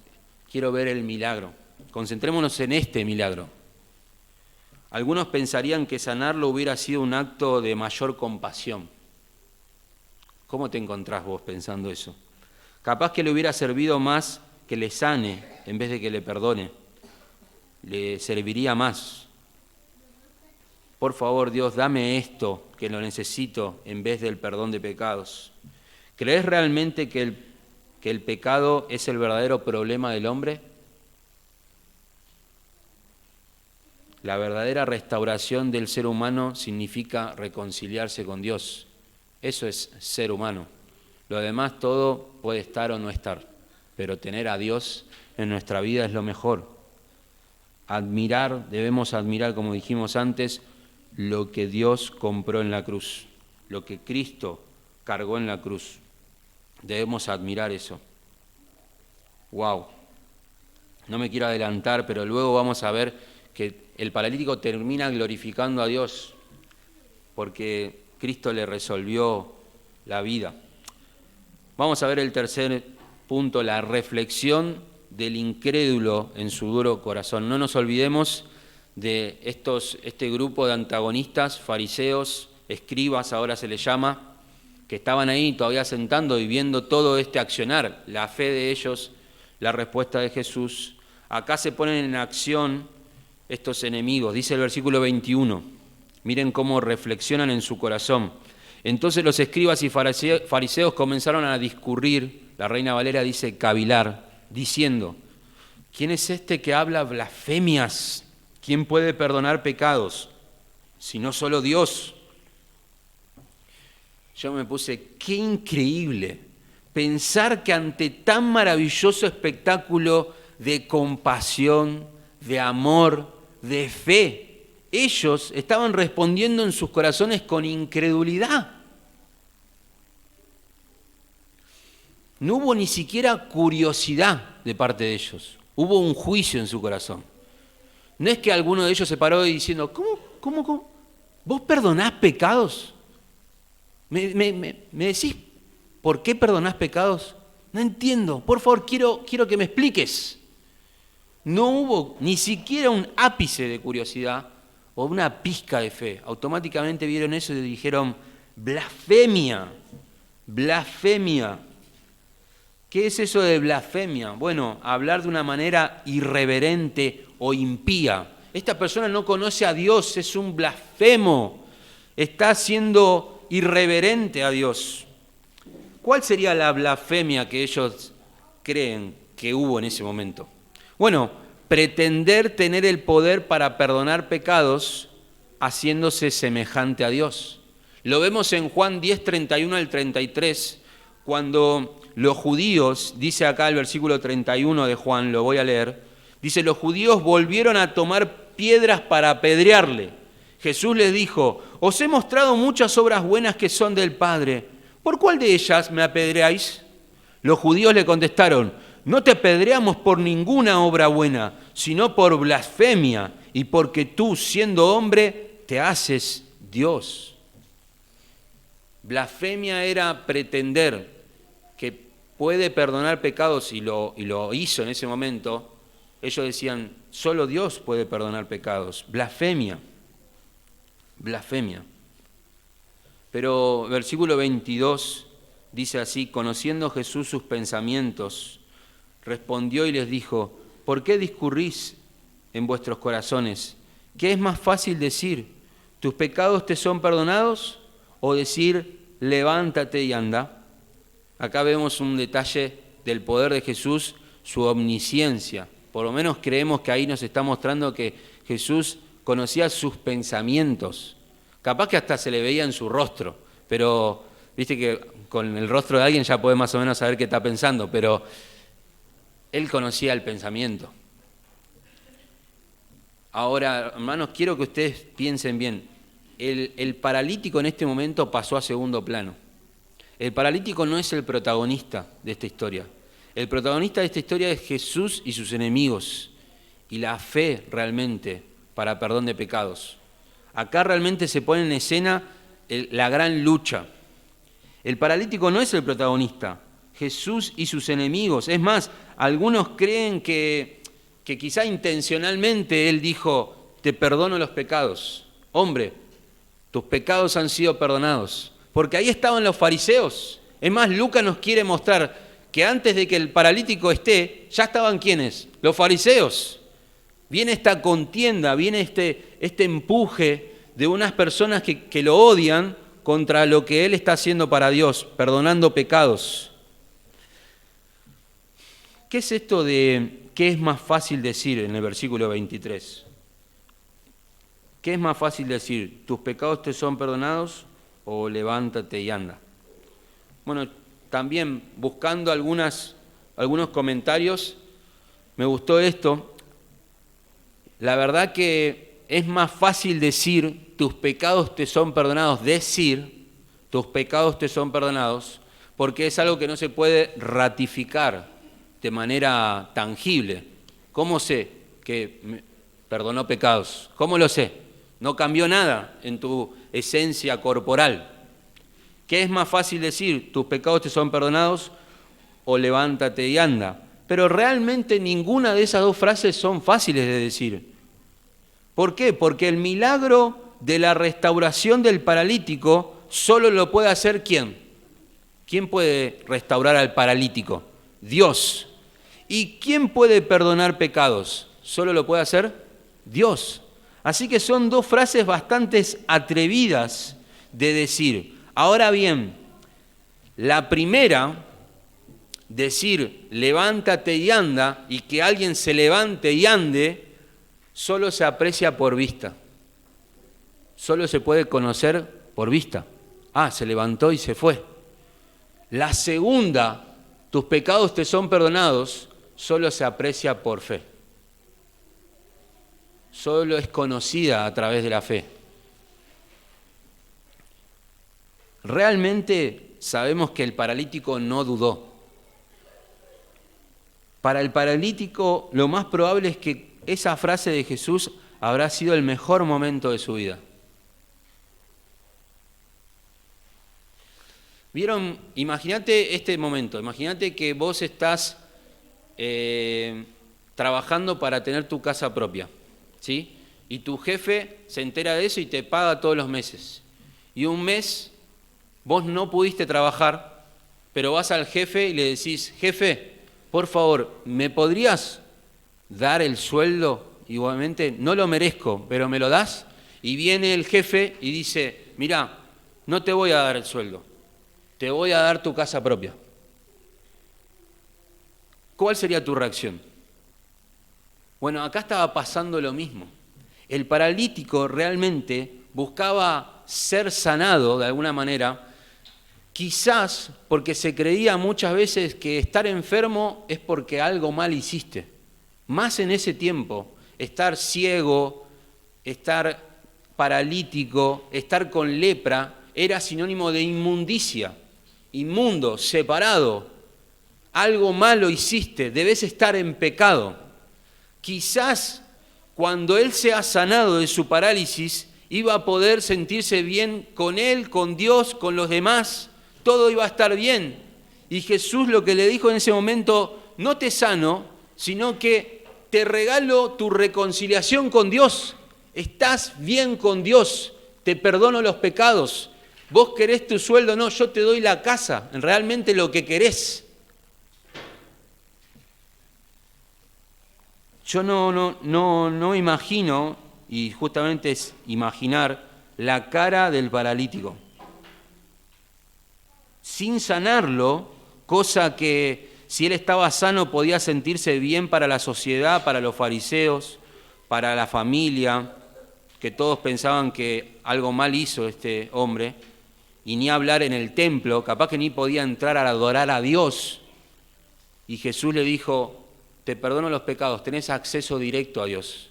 quiero ver el milagro. Concentrémonos en este milagro. Algunos pensarían que sanarlo hubiera sido un acto de mayor compasión. ¿Cómo te encontrás vos pensando eso? Capaz que le hubiera servido más que le sane en vez de que le perdone. Le serviría más. Por favor, Dios, dame esto, que lo necesito, en vez del perdón de pecados. ¿Crees realmente que el pecado es el verdadero problema del hombre? La verdadera restauración del ser humano significa reconciliarse con Dios. Eso es ser humano. Lo demás todo puede estar o no estar, pero tener a Dios en nuestra vida es lo mejor. Debemos admirar, como dijimos antes, lo que Dios compró en la cruz, lo que Cristo cargó en la cruz. Debemos admirar eso. ¡Wow! No me quiero adelantar, pero luego vamos a ver que el paralítico termina glorificando a Dios porque Cristo le resolvió la vida. Vamos a ver el tercer punto, la reflexión del incrédulo en su duro corazón. No nos olvidemos de este grupo de antagonistas, fariseos, escribas, ahora se les llama, que estaban ahí todavía sentando y viendo todo este accionar, la fe de ellos, la respuesta de Jesús. Acá se ponen en acción estos enemigos, dice el versículo 21, miren cómo reflexionan en su corazón. Entonces los escribas y fariseos comenzaron a discurrir, la Reina Valera dice cavilar, diciendo, ¿Quién es este que habla blasfemias? ¿Quién puede perdonar pecados? Si no solo Dios. Yo me puse, qué increíble pensar que ante tan maravilloso espectáculo de compasión, de amor, de fe, ellos estaban respondiendo en sus corazones con incredulidad. No hubo ni siquiera curiosidad de parte de ellos. Hubo un juicio en su corazón. No es que alguno de ellos se paró diciendo, ¿Cómo? ¿Vos perdonás pecados? ¿Me decís por qué perdonás pecados? No entiendo. Por favor, quiero que me expliques. No hubo ni siquiera un ápice de curiosidad o una pizca de fe. Automáticamente vieron eso y dijeron, blasfemia, blasfemia. ¿Qué es eso de blasfemia? Bueno, hablar de una manera irreverente o impía. Esta persona no conoce a Dios, es un blasfemo. Está siendo irreverente a Dios. ¿Cuál sería la blasfemia que ellos creen que hubo en ese momento? Bueno, pretender tener el poder para perdonar pecados haciéndose semejante a Dios. Lo vemos en Juan 10, 31 al 33, cuando los judíos, dice acá el versículo 31 de Juan, lo voy a leer, dice, los judíos volvieron a tomar piedras para apedrearle. Jesús les dijo, os he mostrado muchas obras buenas que son del Padre. ¿Por cuál de ellas me apedreáis? Los judíos le contestaron, no te apedreamos por ninguna obra buena, sino por blasfemia y porque tú, siendo hombre, te haces Dios. Blasfemia era pretender que puede perdonar pecados y lo hizo en ese momento. Ellos decían, solo Dios puede perdonar pecados. Blasfemia. Blasfemia. Pero versículo 22 dice así, conociendo Jesús sus pensamientos, respondió y les dijo, ¿por qué discurrís en vuestros corazones? ¿Qué es más fácil decir, tus pecados te son perdonados? O decir, levántate y anda. Acá vemos un detalle del poder de Jesús, su omnisciencia. Por lo menos creemos que ahí nos está mostrando que Jesús conocía sus pensamientos. Capaz que hasta se le veía en su rostro, pero viste que con el rostro de alguien ya puede más o menos saber qué está pensando, pero él conocía el pensamiento. Ahora, hermanos, quiero que ustedes piensen bien. El paralítico en este momento pasó a segundo plano. El paralítico no es el protagonista de esta historia. El protagonista de esta historia es Jesús y sus enemigos y la fe realmente para perdón de pecados. Acá realmente se pone en escena la gran lucha. El paralítico no es el protagonista, Jesús y sus enemigos. Es más, algunos creen que quizá intencionalmente él dijo, te perdono los pecados. Hombre, tus pecados han sido perdonados. Porque ahí estaban los fariseos. Es más, Lucas nos quiere mostrar que antes de que el paralítico esté, ya estaban ¿quiénes? Los fariseos. Viene esta contienda, viene este empuje de unas personas que lo odian contra lo que él está haciendo para Dios, perdonando pecados. ¿Qué es esto de qué es más fácil decir en el versículo 23? ¿Qué es más fácil decir? ¿Tus pecados te son perdonados o levántate y anda? Bueno, también buscando algunos comentarios, me gustó esto. La verdad que es más fácil decir, tus pecados te son perdonados, decir, tus pecados te son perdonados, porque es algo que no se puede ratificar de manera tangible. ¿Cómo sé que me perdonó pecados? ¿Cómo lo sé? No cambió nada en tu esencia corporal. ¿Qué es más fácil decir? ¿Tus pecados te son perdonados? O levántate y anda. Pero realmente ninguna de esas dos frases son fáciles de decir. ¿Por qué? Porque el milagro de la restauración del paralítico solo lo puede hacer ¿quién? ¿Quién puede restaurar al paralítico? Dios. ¿Y quién puede perdonar pecados? Solo lo puede hacer Dios. Así que son dos frases bastante atrevidas de decir. Ahora bien, la primera decir levántate y anda, y que alguien se levante y ande, solo se aprecia por vista. Solo se puede conocer por vista. Ah, se levantó y se fue. La segunda, tus pecados te son perdonados, solo se aprecia por fe. Solo es conocida a través de la fe. Realmente sabemos que el paralítico no dudó. Para el paralítico, lo más probable es que esa frase de Jesús habrá sido el mejor momento de su vida. ¿Vieron? Imagínate este momento, imagínate que vos estás trabajando para tener tu casa propia, ¿sí? Y tu jefe se entera de eso y te paga todos los meses. Y un mes vos no pudiste trabajar, pero vas al jefe y le decís, jefe, por favor, ¿me podrías dar el sueldo? Igualmente, no lo merezco, pero ¿me lo das? Y viene el jefe y dice, mirá, no te voy a dar el sueldo. Te voy a dar tu casa propia. ¿Cuál sería tu reacción? Bueno, acá estaba pasando lo mismo. El paralítico realmente buscaba ser sanado de alguna manera, quizás porque se creía muchas veces que estar enfermo es porque algo mal hiciste. Más en ese tiempo, estar ciego, estar paralítico, estar con lepra, era sinónimo de inmundicia. Inmundo, separado, algo malo hiciste, debes estar en pecado. Quizás cuando él sea sanado de su parálisis, iba a poder sentirse bien con él, con Dios, con los demás, todo iba a estar bien. Y Jesús lo que le dijo en ese momento, no te sano, sino que te regalo tu reconciliación con Dios. Estás bien con Dios, te perdono los pecados. Vos querés tu sueldo, no, yo te doy la casa, realmente lo que querés. Yo no imagino, y justamente es imaginar, la cara del paralítico. Sin sanarlo, cosa que si él estaba sano podía sentirse bien para la sociedad, para los fariseos, para la familia, que todos pensaban que algo mal hizo este hombre, y ni hablar en el templo, capaz que ni podía entrar a adorar a Dios. Y Jesús le dijo, te perdono los pecados, tenés acceso directo a Dios.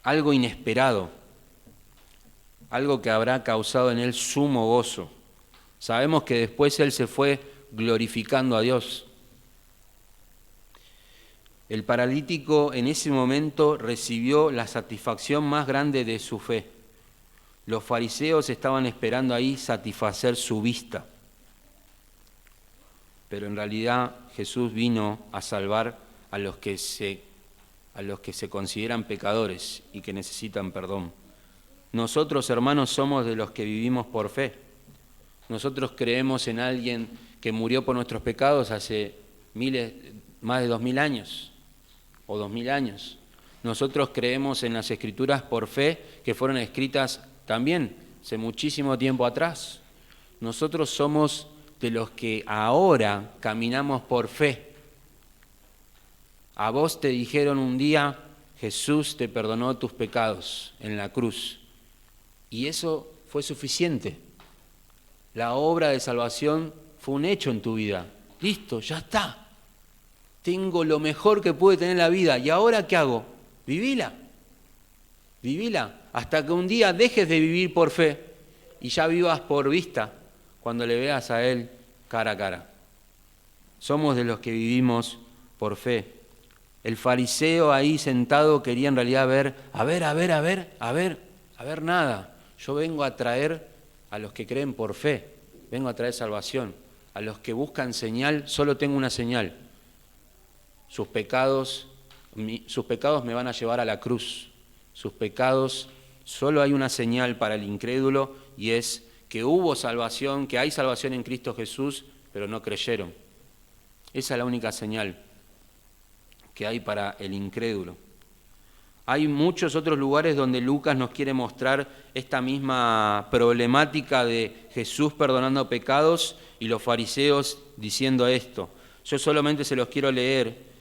Algo inesperado, algo que habrá causado en él sumo gozo. Sabemos que después él se fue glorificando a Dios. El paralítico en ese momento recibió la satisfacción más grande de su fe. Los fariseos estaban esperando ahí satisfacer su vista. Pero en realidad Jesús vino a salvar a los que se consideran pecadores y que necesitan perdón. Nosotros, hermanos, somos de los que vivimos por fe. Nosotros creemos en alguien que murió por nuestros pecados hace más de 2000 años o 2000 años. Nosotros creemos en las Escrituras por fe que fueron escritas también hace muchísimo tiempo atrás. Nosotros somos de los que ahora caminamos por fe. A vos te dijeron un día, Jesús te perdonó tus pecados en la cruz. Y eso fue suficiente. La obra de salvación fue un hecho en tu vida. Listo, ya está. Tengo lo mejor que pude tener en la vida. ¿Y ahora qué hago? Vivila. Vivila. Hasta que un día dejes de vivir por fe y ya vivas por vista cuando le veas a Él cara a cara. Somos de los que vivimos por fe. El fariseo ahí sentado quería en realidad ver nada. Yo vengo a traer a los que creen por fe, vengo a traer salvación. A los que buscan señal, solo tengo una señal. Sus pecados me van a llevar a la cruz. Sus pecados, solo hay una señal para el incrédulo y es que hubo salvación, que hay salvación en Cristo Jesús, pero no creyeron. Esa es la única señal que hay para el incrédulo. Hay muchos otros lugares donde Lucas nos quiere mostrar esta misma problemática de Jesús perdonando pecados y los fariseos diciendo esto. Yo solamente se los quiero leer.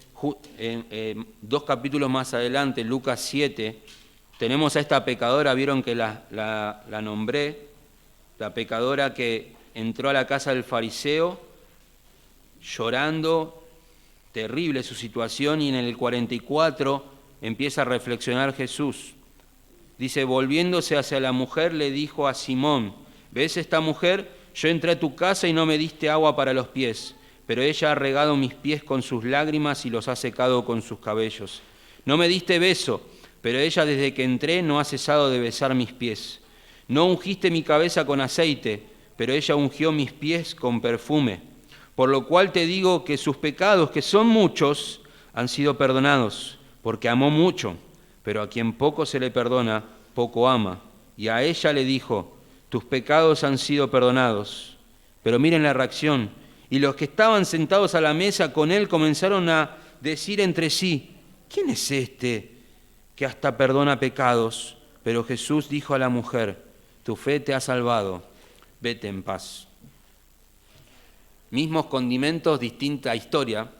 2 capítulos más adelante, Lucas 7, tenemos a esta pecadora, vieron que la nombré, la pecadora que entró a la casa del fariseo llorando, terrible su situación, y en el 44 empieza a reflexionar Jesús. Dice, volviéndose hacia la mujer, le dijo a Simón, ¿ves esta mujer? Yo entré a tu casa y no me diste agua para los pies, pero ella ha regado mis pies con sus lágrimas y los ha secado con sus cabellos. No me diste beso, pero ella desde que entré no ha cesado de besar mis pies. No ungiste mi cabeza con aceite, pero ella ungió mis pies con perfume. Por lo cual te digo que sus pecados, que son muchos, han sido perdonados, porque amó mucho, pero a quien poco se le perdona, poco ama. Y a ella le dijo, tus pecados han sido perdonados. Pero miren la reacción. Y los que estaban sentados a la mesa con él comenzaron a decir entre sí, ¿quién es este que hasta perdona pecados? Pero Jesús dijo a la mujer, tu fe te ha salvado, vete en paz. Mismos condimentos, distinta historia,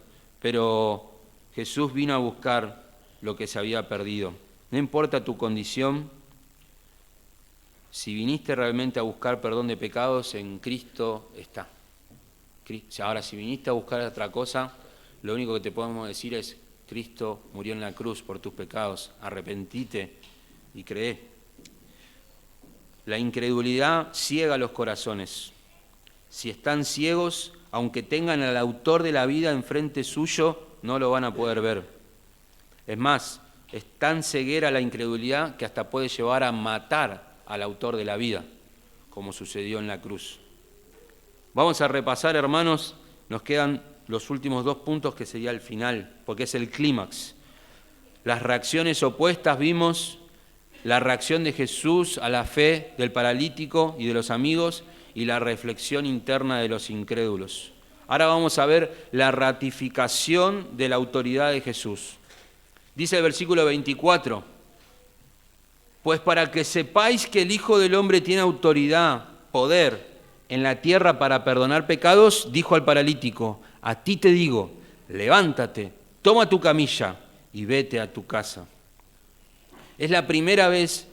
pero Jesús vino a buscar lo que se había perdido. No importa tu condición, si viniste realmente a buscar perdón de pecados, en Cristo está. Ahora, si viniste a buscar otra cosa, lo único que te podemos decir es, Cristo murió en la cruz por tus pecados, arrepentite y cree. La incredulidad ciega los corazones. Si están ciegos, aunque tengan al autor de la vida enfrente suyo, no lo van a poder ver. Es más, es tan ceguera la incredulidad que hasta puede llevar a matar al autor de la vida, como sucedió en la cruz. Vamos a repasar, hermanos, nos quedan los últimos 2 puntos que sería el final, porque es el clímax. Las reacciones opuestas vimos, la reacción de Jesús a la fe del paralítico y de los amigos y la reflexión interna de los incrédulos. Ahora vamos a ver la ratificación de la autoridad de Jesús. Dice el versículo 24, pues para que sepáis que el Hijo del Hombre tiene autoridad, poder, en la tierra para perdonar pecados, dijo al paralítico, a ti te digo, levántate, toma tu camilla y vete a tu casa. Es la primera vez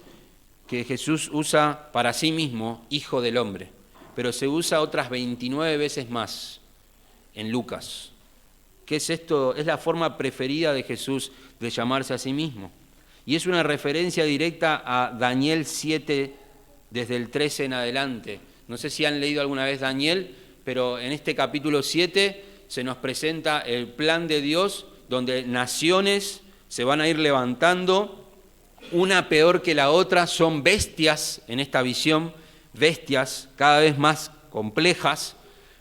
que Jesús usa para sí mismo Hijo del Hombre, pero se usa otras 29 veces más en Lucas. ¿Qué es esto? Es la forma preferida de Jesús de llamarse a sí mismo. Y es una referencia directa a Daniel 7, desde el 13 en adelante. No sé si han leído alguna vez Daniel, pero en este capítulo 7 se nos presenta el plan de Dios, donde naciones se van a ir levantando, una peor que la otra, son bestias en esta visión, bestias cada vez más complejas,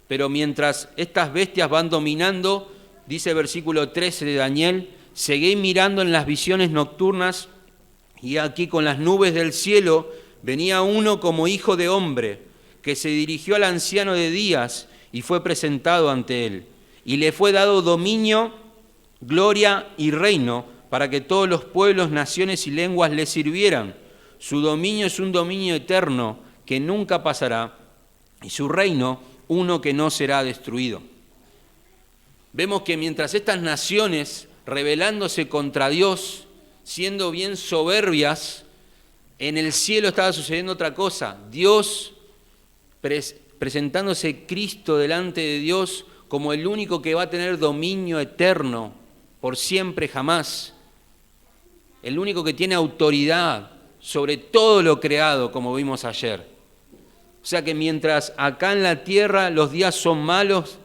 pero mientras estas bestias van dominando, dice el versículo 13 de Daniel, seguí mirando en las visiones nocturnas y aquí con las nubes del cielo venía uno como hijo de hombre, que se dirigió al anciano de días y fue presentado ante él. Y le fue dado dominio, gloria y reino para que todos los pueblos, naciones y lenguas le sirvieran. Su dominio es un dominio eterno que nunca pasará y su reino uno que no será destruido. Vemos que mientras estas naciones, rebelándose contra Dios, siendo bien soberbias, en el cielo estaba sucediendo otra cosa. Dios presentándose Cristo delante de Dios como el único que va a tener dominio eterno por siempre jamás, el único que tiene autoridad sobre todo lo creado, como vimos ayer. O sea que mientras acá en la tierra los días son malos,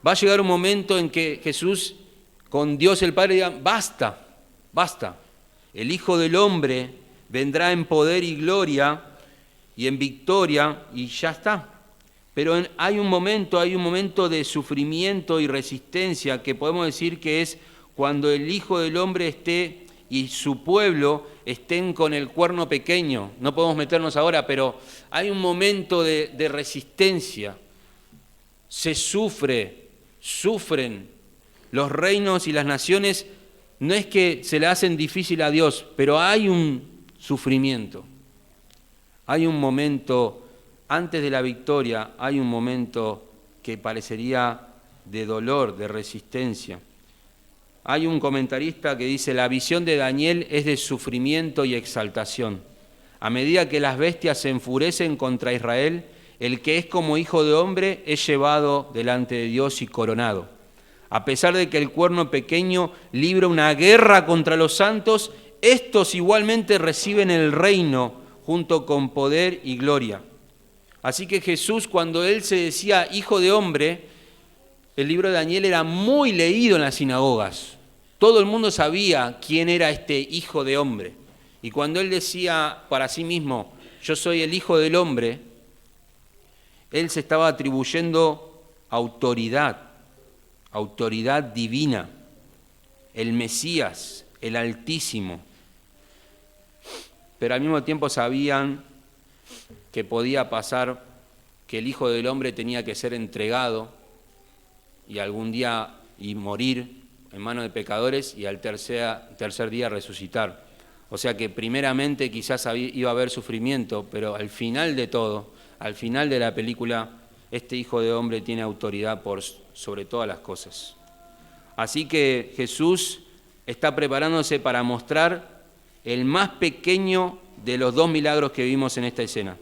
va a llegar un momento en que Jesús con Dios el Padre diga, basta, basta. El Hijo del Hombre vendrá en poder y gloria y en victoria y ya está. Pero hay un momento de sufrimiento y resistencia que podemos decir que es cuando el Hijo del Hombre esté y su pueblo estén con el cuerno pequeño. No podemos meternos ahora, pero hay un momento de resistencia. Se sufren los reinos y las naciones. No es que se le hacen difícil a Dios, pero hay un sufrimiento. Hay un momento, antes de la victoria, hay un momento que parecería de dolor, de resistencia. Hay un comentarista que dice, la visión de Daniel es de sufrimiento y exaltación. A medida que las bestias se enfurecen contra Israel, el que es como hijo de hombre es llevado delante de Dios y coronado. A pesar de que el cuerno pequeño libra una guerra contra los santos, estos igualmente reciben el reino junto con poder y gloria. Así que Jesús, cuando él se decía hijo de hombre, el libro de Daniel era muy leído en las sinagogas. Todo el mundo sabía quién era este hijo de hombre. Y cuando él decía para sí mismo, yo soy el hijo del hombre, él se estaba atribuyendo autoridad divina, el Mesías, el Altísimo. Pero al mismo tiempo sabían que podía pasar que el Hijo del Hombre tenía que ser entregado y algún día y morir en manos de pecadores y al tercer día resucitar. O sea que primeramente quizás iba a haber sufrimiento, pero al final de todo, al final de la película, este Hijo de Hombre tiene autoridad sobre todas las cosas. Así que Jesús está preparándose para mostrar el más pequeño de los dos milagros que vimos en esta escena.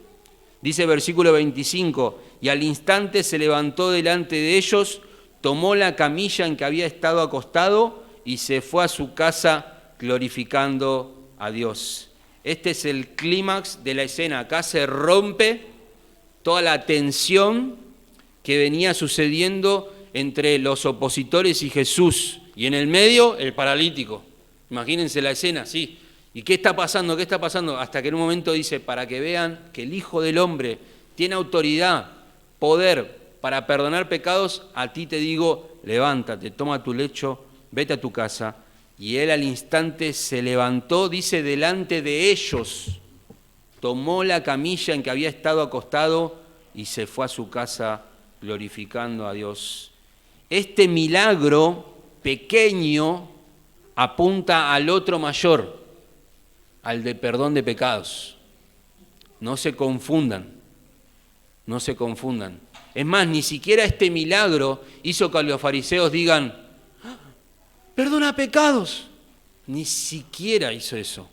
Dice versículo 25, y al instante se levantó delante de ellos, tomó la camilla en que había estado acostado y se fue a su casa glorificando a Dios. Este es el clímax de la escena. Acá se rompe toda la tensión que venía sucediendo entre los opositores y Jesús. Y en el medio, el paralítico. Imagínense la escena, sí. ¿Y qué está pasando? ¿Qué está pasando? Hasta que en un momento dice, para que vean que el Hijo del Hombre tiene autoridad, poder para perdonar pecados, a ti te digo, levántate, toma tu lecho, vete a tu casa. Y él al instante se levantó, dice, delante de ellos, tomó la camilla en que había estado acostado y se fue a su casa glorificando a Dios. Este milagro pequeño apunta al otro mayor, al de perdón de pecados. No se confundan, no se confundan. Es más, ni siquiera este milagro hizo que los fariseos digan, perdona pecados. Ni siquiera hizo eso.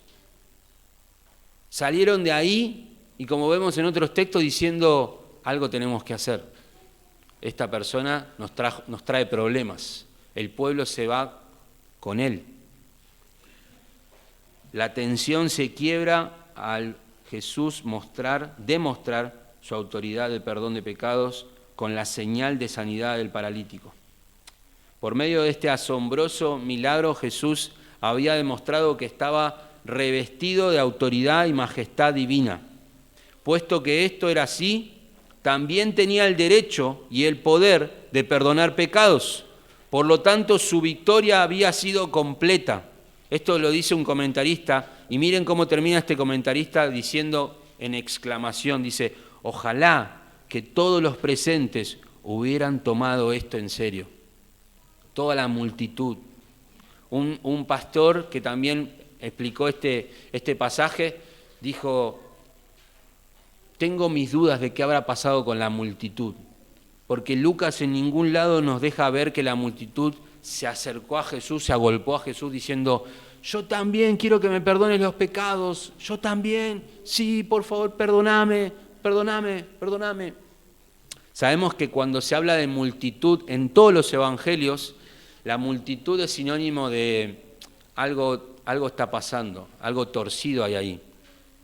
Salieron de ahí y como vemos en otros textos diciendo, algo tenemos que hacer. Esta persona nos trae problemas. El pueblo se va con él. La tensión se quiebra al Jesús demostrar su autoridad de perdón de pecados con la señal de sanidad del paralítico. Por medio de este asombroso milagro, Jesús había demostrado que estaba revestido de autoridad y majestad divina. Puesto que esto era así, también tenía el derecho y el poder de perdonar pecados. Por lo tanto, su victoria había sido completa. Esto lo dice un comentarista, y miren cómo termina este comentarista diciendo en exclamación, dice, ojalá que todos los presentes hubieran tomado esto en serio. Toda la multitud. Un pastor que también explicó este pasaje, dijo, tengo mis dudas de qué habrá pasado con la multitud, porque Lucas en ningún lado nos deja ver que la multitud se acercó a Jesús, se agolpó a Jesús diciendo, yo también quiero que me perdones los pecados, yo también, sí, por favor, perdóname. Sabemos que cuando se habla de multitud en todos los evangelios, la multitud es sinónimo de algo está pasando, algo torcido hay ahí.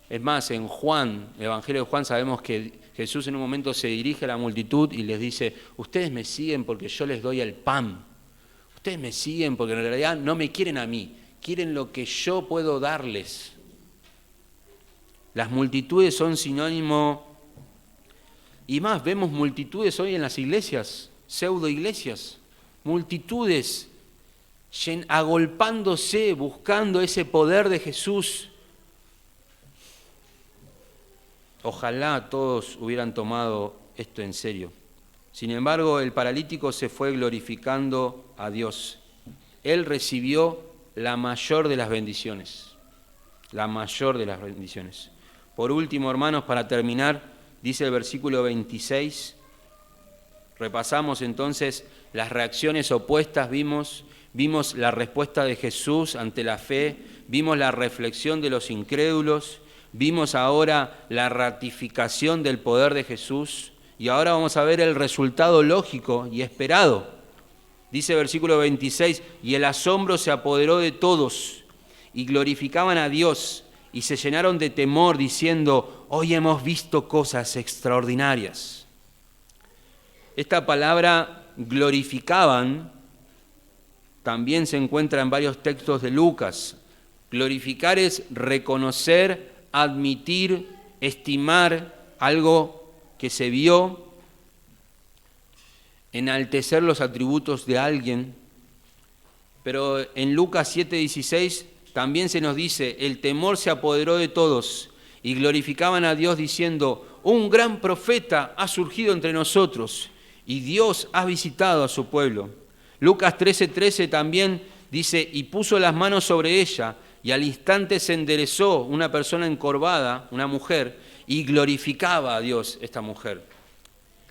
Es más, en Juan, el Evangelio de Juan, sabemos que Jesús en un momento se dirige a la multitud y les dice, ustedes me siguen porque yo les doy el pan. Ustedes me siguen porque en realidad no me quieren a mí, quieren lo que yo puedo darles. Las multitudes son sinónimo, y más, vemos multitudes hoy en las iglesias, pseudo iglesias, multitudes agolpándose, buscando ese poder de Jesús. Ojalá todos hubieran tomado esto en serio. Sin embargo, el paralítico se fue glorificando a Dios. Él recibió la mayor de las bendiciones. La mayor de las bendiciones. Por último, hermanos, para terminar, dice el versículo 26, Repasamos entonces las reacciones opuestas, vimos la respuesta de Jesús ante la fe, vimos la reflexión de los incrédulos, vimos ahora la ratificación del poder de Jesús y ahora vamos a ver el resultado lógico y esperado. Dice versículo 26, y el asombro se apoderó de todos y glorificaban a Dios y se llenaron de temor diciendo, hoy hemos visto cosas extraordinarias. Esta palabra glorificaban también se encuentra en varios textos de Lucas. Glorificar es reconocer, admitir, estimar algo que se vio, enaltecer los atributos de alguien. Pero en Lucas 7:16 también se nos dice, el temor se apoderó de todos y glorificaban a Dios diciendo, un gran profeta ha surgido entre nosotros y Dios ha visitado a su pueblo. Lucas 13:13 también dice, y puso las manos sobre ella, y al instante se enderezó una persona encorvada, una mujer, y glorificaba a Dios esta mujer.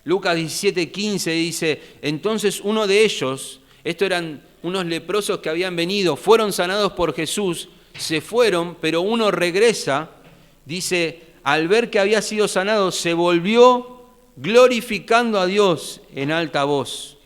Lucas 17:15 dice, entonces uno de ellos, estos eran unos leprosos que habían venido, fueron sanados por Jesús, se fueron, pero uno regresa, dice, al ver que había sido sanado, se volvió glorificando a Dios en alta voz.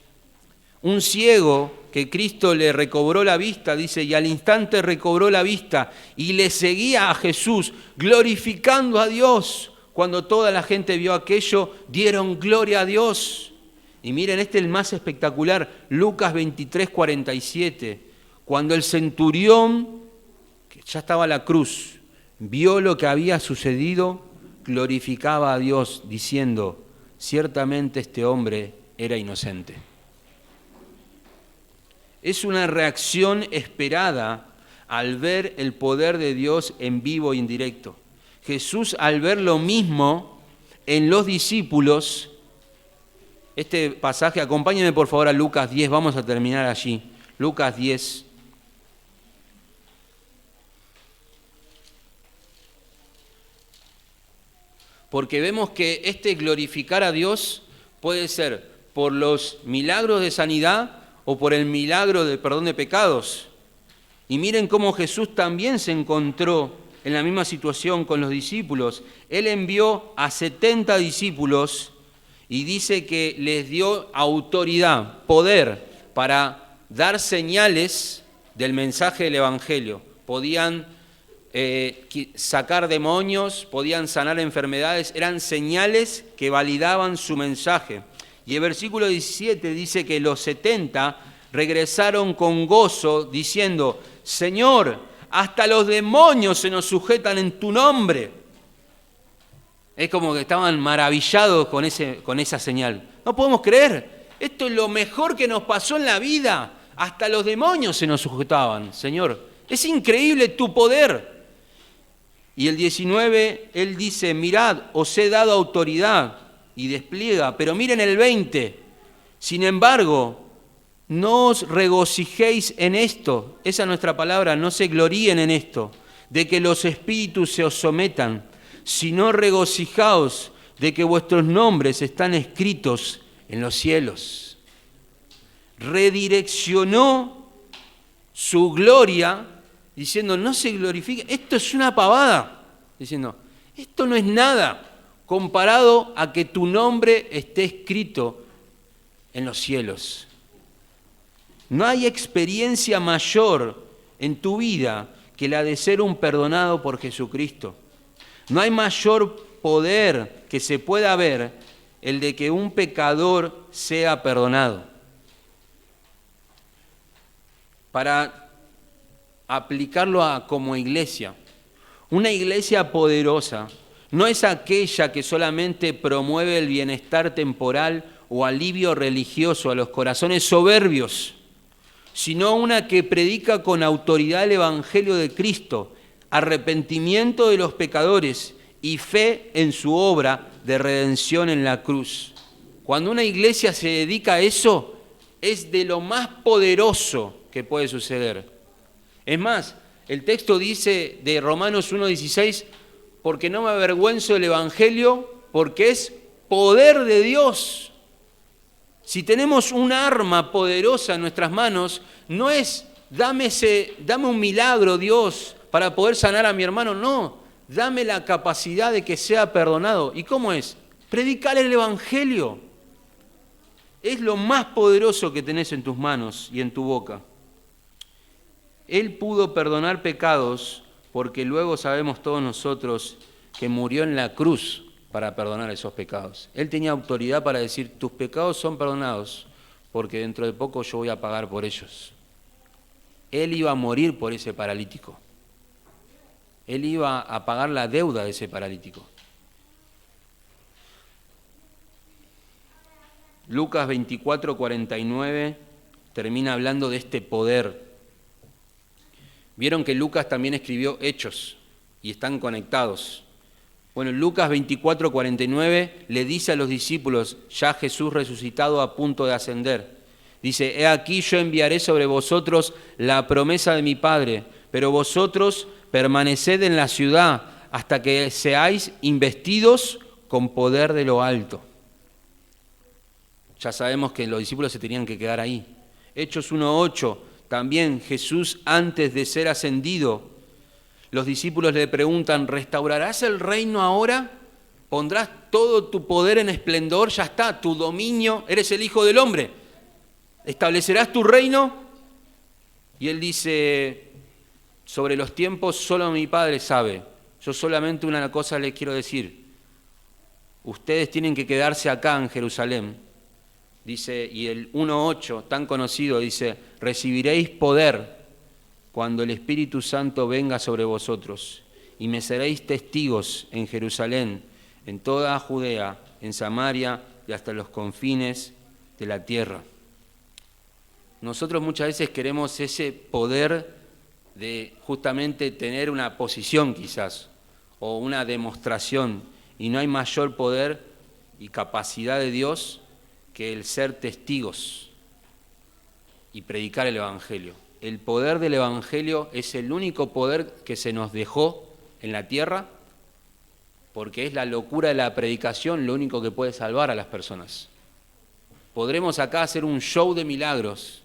Un ciego que Cristo le recobró la vista, dice, y al instante recobró la vista y le seguía a Jesús, glorificando a Dios. Cuando toda la gente vio aquello, dieron gloria a Dios. Y miren, este es el más espectacular, Lucas 23:47. Cuando el centurión, que ya estaba a la cruz, vio lo que había sucedido, glorificaba a Dios, diciendo, ciertamente este hombre era inocente. Es una reacción esperada al ver el poder de Dios en vivo y en directo. Jesús, al ver lo mismo en los discípulos, este pasaje, acompáñenme por favor a Lucas 10, vamos a terminar allí. Lucas 10. Porque vemos que este glorificar a Dios puede ser por los milagros de sanidad o por el milagro de perdón de pecados. Y miren cómo Jesús también se encontró en la misma situación con los discípulos. Él envió a 70 discípulos y dice que les dio autoridad, poder, para dar señales del mensaje del Evangelio. Podían sacar demonios, podían sanar enfermedades, eran señales que validaban su mensaje. Y el versículo 17 dice que los 70 regresaron con gozo diciendo, Señor, hasta los demonios se nos sujetan en tu nombre. Es como que estaban maravillados con esa señal. No podemos creer, esto es lo mejor que nos pasó en la vida. Hasta los demonios se nos sujetaban, Señor. Es increíble tu poder. Y el 19, él dice, mirad, os he dado autoridad, y despliega, pero miren el 20, sin embargo, no os regocijéis en esto, esa es nuestra palabra, no se gloríen en esto, de que los espíritus se os sometan, sino regocijaos de que vuestros nombres están escritos en los cielos. Redireccionó su gloria diciendo, no se glorifique, esto es una pavada, diciendo, esto no es nada comparado a que tu nombre esté escrito en los cielos. No hay experiencia mayor en tu vida que la de ser un perdonado por Jesucristo. No hay mayor poder que se pueda ver el de que un pecador sea perdonado. Para aplicarlo como iglesia, una iglesia poderosa no es aquella que solamente promueve el bienestar temporal o alivio religioso a los corazones soberbios, sino una que predica con autoridad el Evangelio de Cristo, arrepentimiento de los pecadores y fe en su obra de redención en la cruz. Cuando una iglesia se dedica a eso, es de lo más poderoso que puede suceder. Es más, el texto dice de Romanos 1:16, porque no me avergüenzo del Evangelio, porque es poder de Dios. Si tenemos un arma poderosa en nuestras manos, no es dame un milagro, Dios, para poder sanar a mi hermano. No, dame la capacidad de que sea perdonado. ¿Y cómo es? Predicar el Evangelio. Es lo más poderoso que tenés en tus manos y en tu boca. Él pudo perdonar pecados porque luego sabemos todos nosotros que murió en la cruz para perdonar esos pecados. Él tenía autoridad para decir, tus pecados son perdonados porque dentro de poco yo voy a pagar por ellos. Él iba a morir por ese paralítico. Él iba a pagar la deuda de ese paralítico. Lucas 24:49 termina hablando de este poder. Vieron que Lucas también escribió Hechos y están conectados. Bueno, Lucas 24:49 le dice a los discípulos, ya Jesús resucitado a punto de ascender, dice, he aquí yo enviaré sobre vosotros la promesa de mi Padre, pero vosotros permaneced en la ciudad hasta que seáis investidos con poder de lo alto. Ya sabemos que los discípulos se tenían que quedar ahí. Hechos 1:8, también Jesús antes de ser ascendido, los discípulos le preguntan, ¿restaurarás el reino ahora? ¿Pondrás todo tu poder en esplendor? Ya está, tu dominio, eres el Hijo del Hombre. ¿Establecerás tu reino? Y él dice, sobre los tiempos solo mi Padre sabe. Yo solamente una cosa les quiero decir. Ustedes tienen que quedarse acá en Jerusalén. Dice, y el 1:8, tan conocido, dice, recibiréis poder cuando el Espíritu Santo venga sobre vosotros, y me seréis testigos en Jerusalén, en toda Judea, en Samaria y hasta los confines de la tierra. Nosotros muchas veces queremos ese poder de justamente tener una posición quizás, o una demostración, y no hay mayor poder y capacidad de Dios que el ser testigos y predicar el Evangelio. El poder del Evangelio es el único poder que se nos dejó en la tierra, porque es la locura de la predicación lo único que puede salvar a las personas. Podremos acá hacer un show de milagros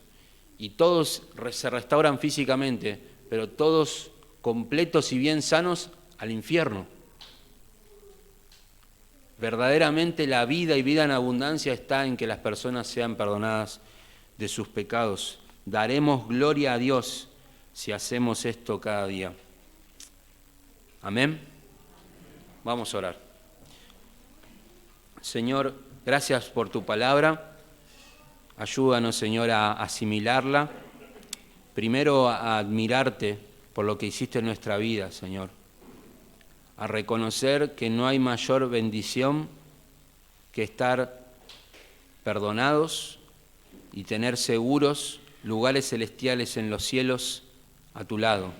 y todos se restauran físicamente, pero todos completos y bien sanos al infierno. Verdaderamente la vida y vida en abundancia está en que las personas sean perdonadas de sus pecados. Daremos gloria a Dios si hacemos esto cada día. Amén. Vamos a orar. Señor, gracias por tu palabra. Ayúdanos, Señor, a asimilarla. Primero a admirarte por lo que hiciste en nuestra vida, Señor. A reconocer que no hay mayor bendición que estar perdonados y tener seguros lugares celestiales en los cielos a tu lado.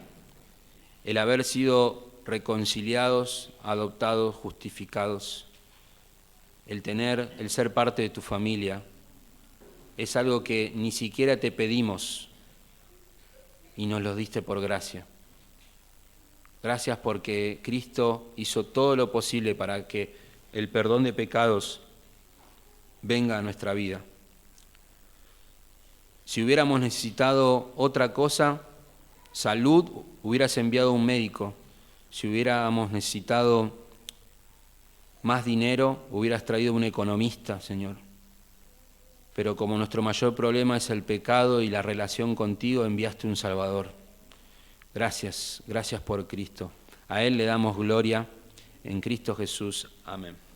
El haber sido reconciliados, adoptados, justificados, el ser parte de tu familia, es algo que ni siquiera te pedimos y nos lo diste por gracia. Gracias porque Cristo hizo todo lo posible para que el perdón de pecados venga a nuestra vida. Si hubiéramos necesitado otra cosa, salud, hubieras enviado un médico. Si hubiéramos necesitado más dinero, hubieras traído un economista, Señor. Pero como nuestro mayor problema es el pecado y la relación contigo, enviaste un Salvador. Gracias, gracias por Cristo. A Él le damos gloria en Cristo Jesús. Amén.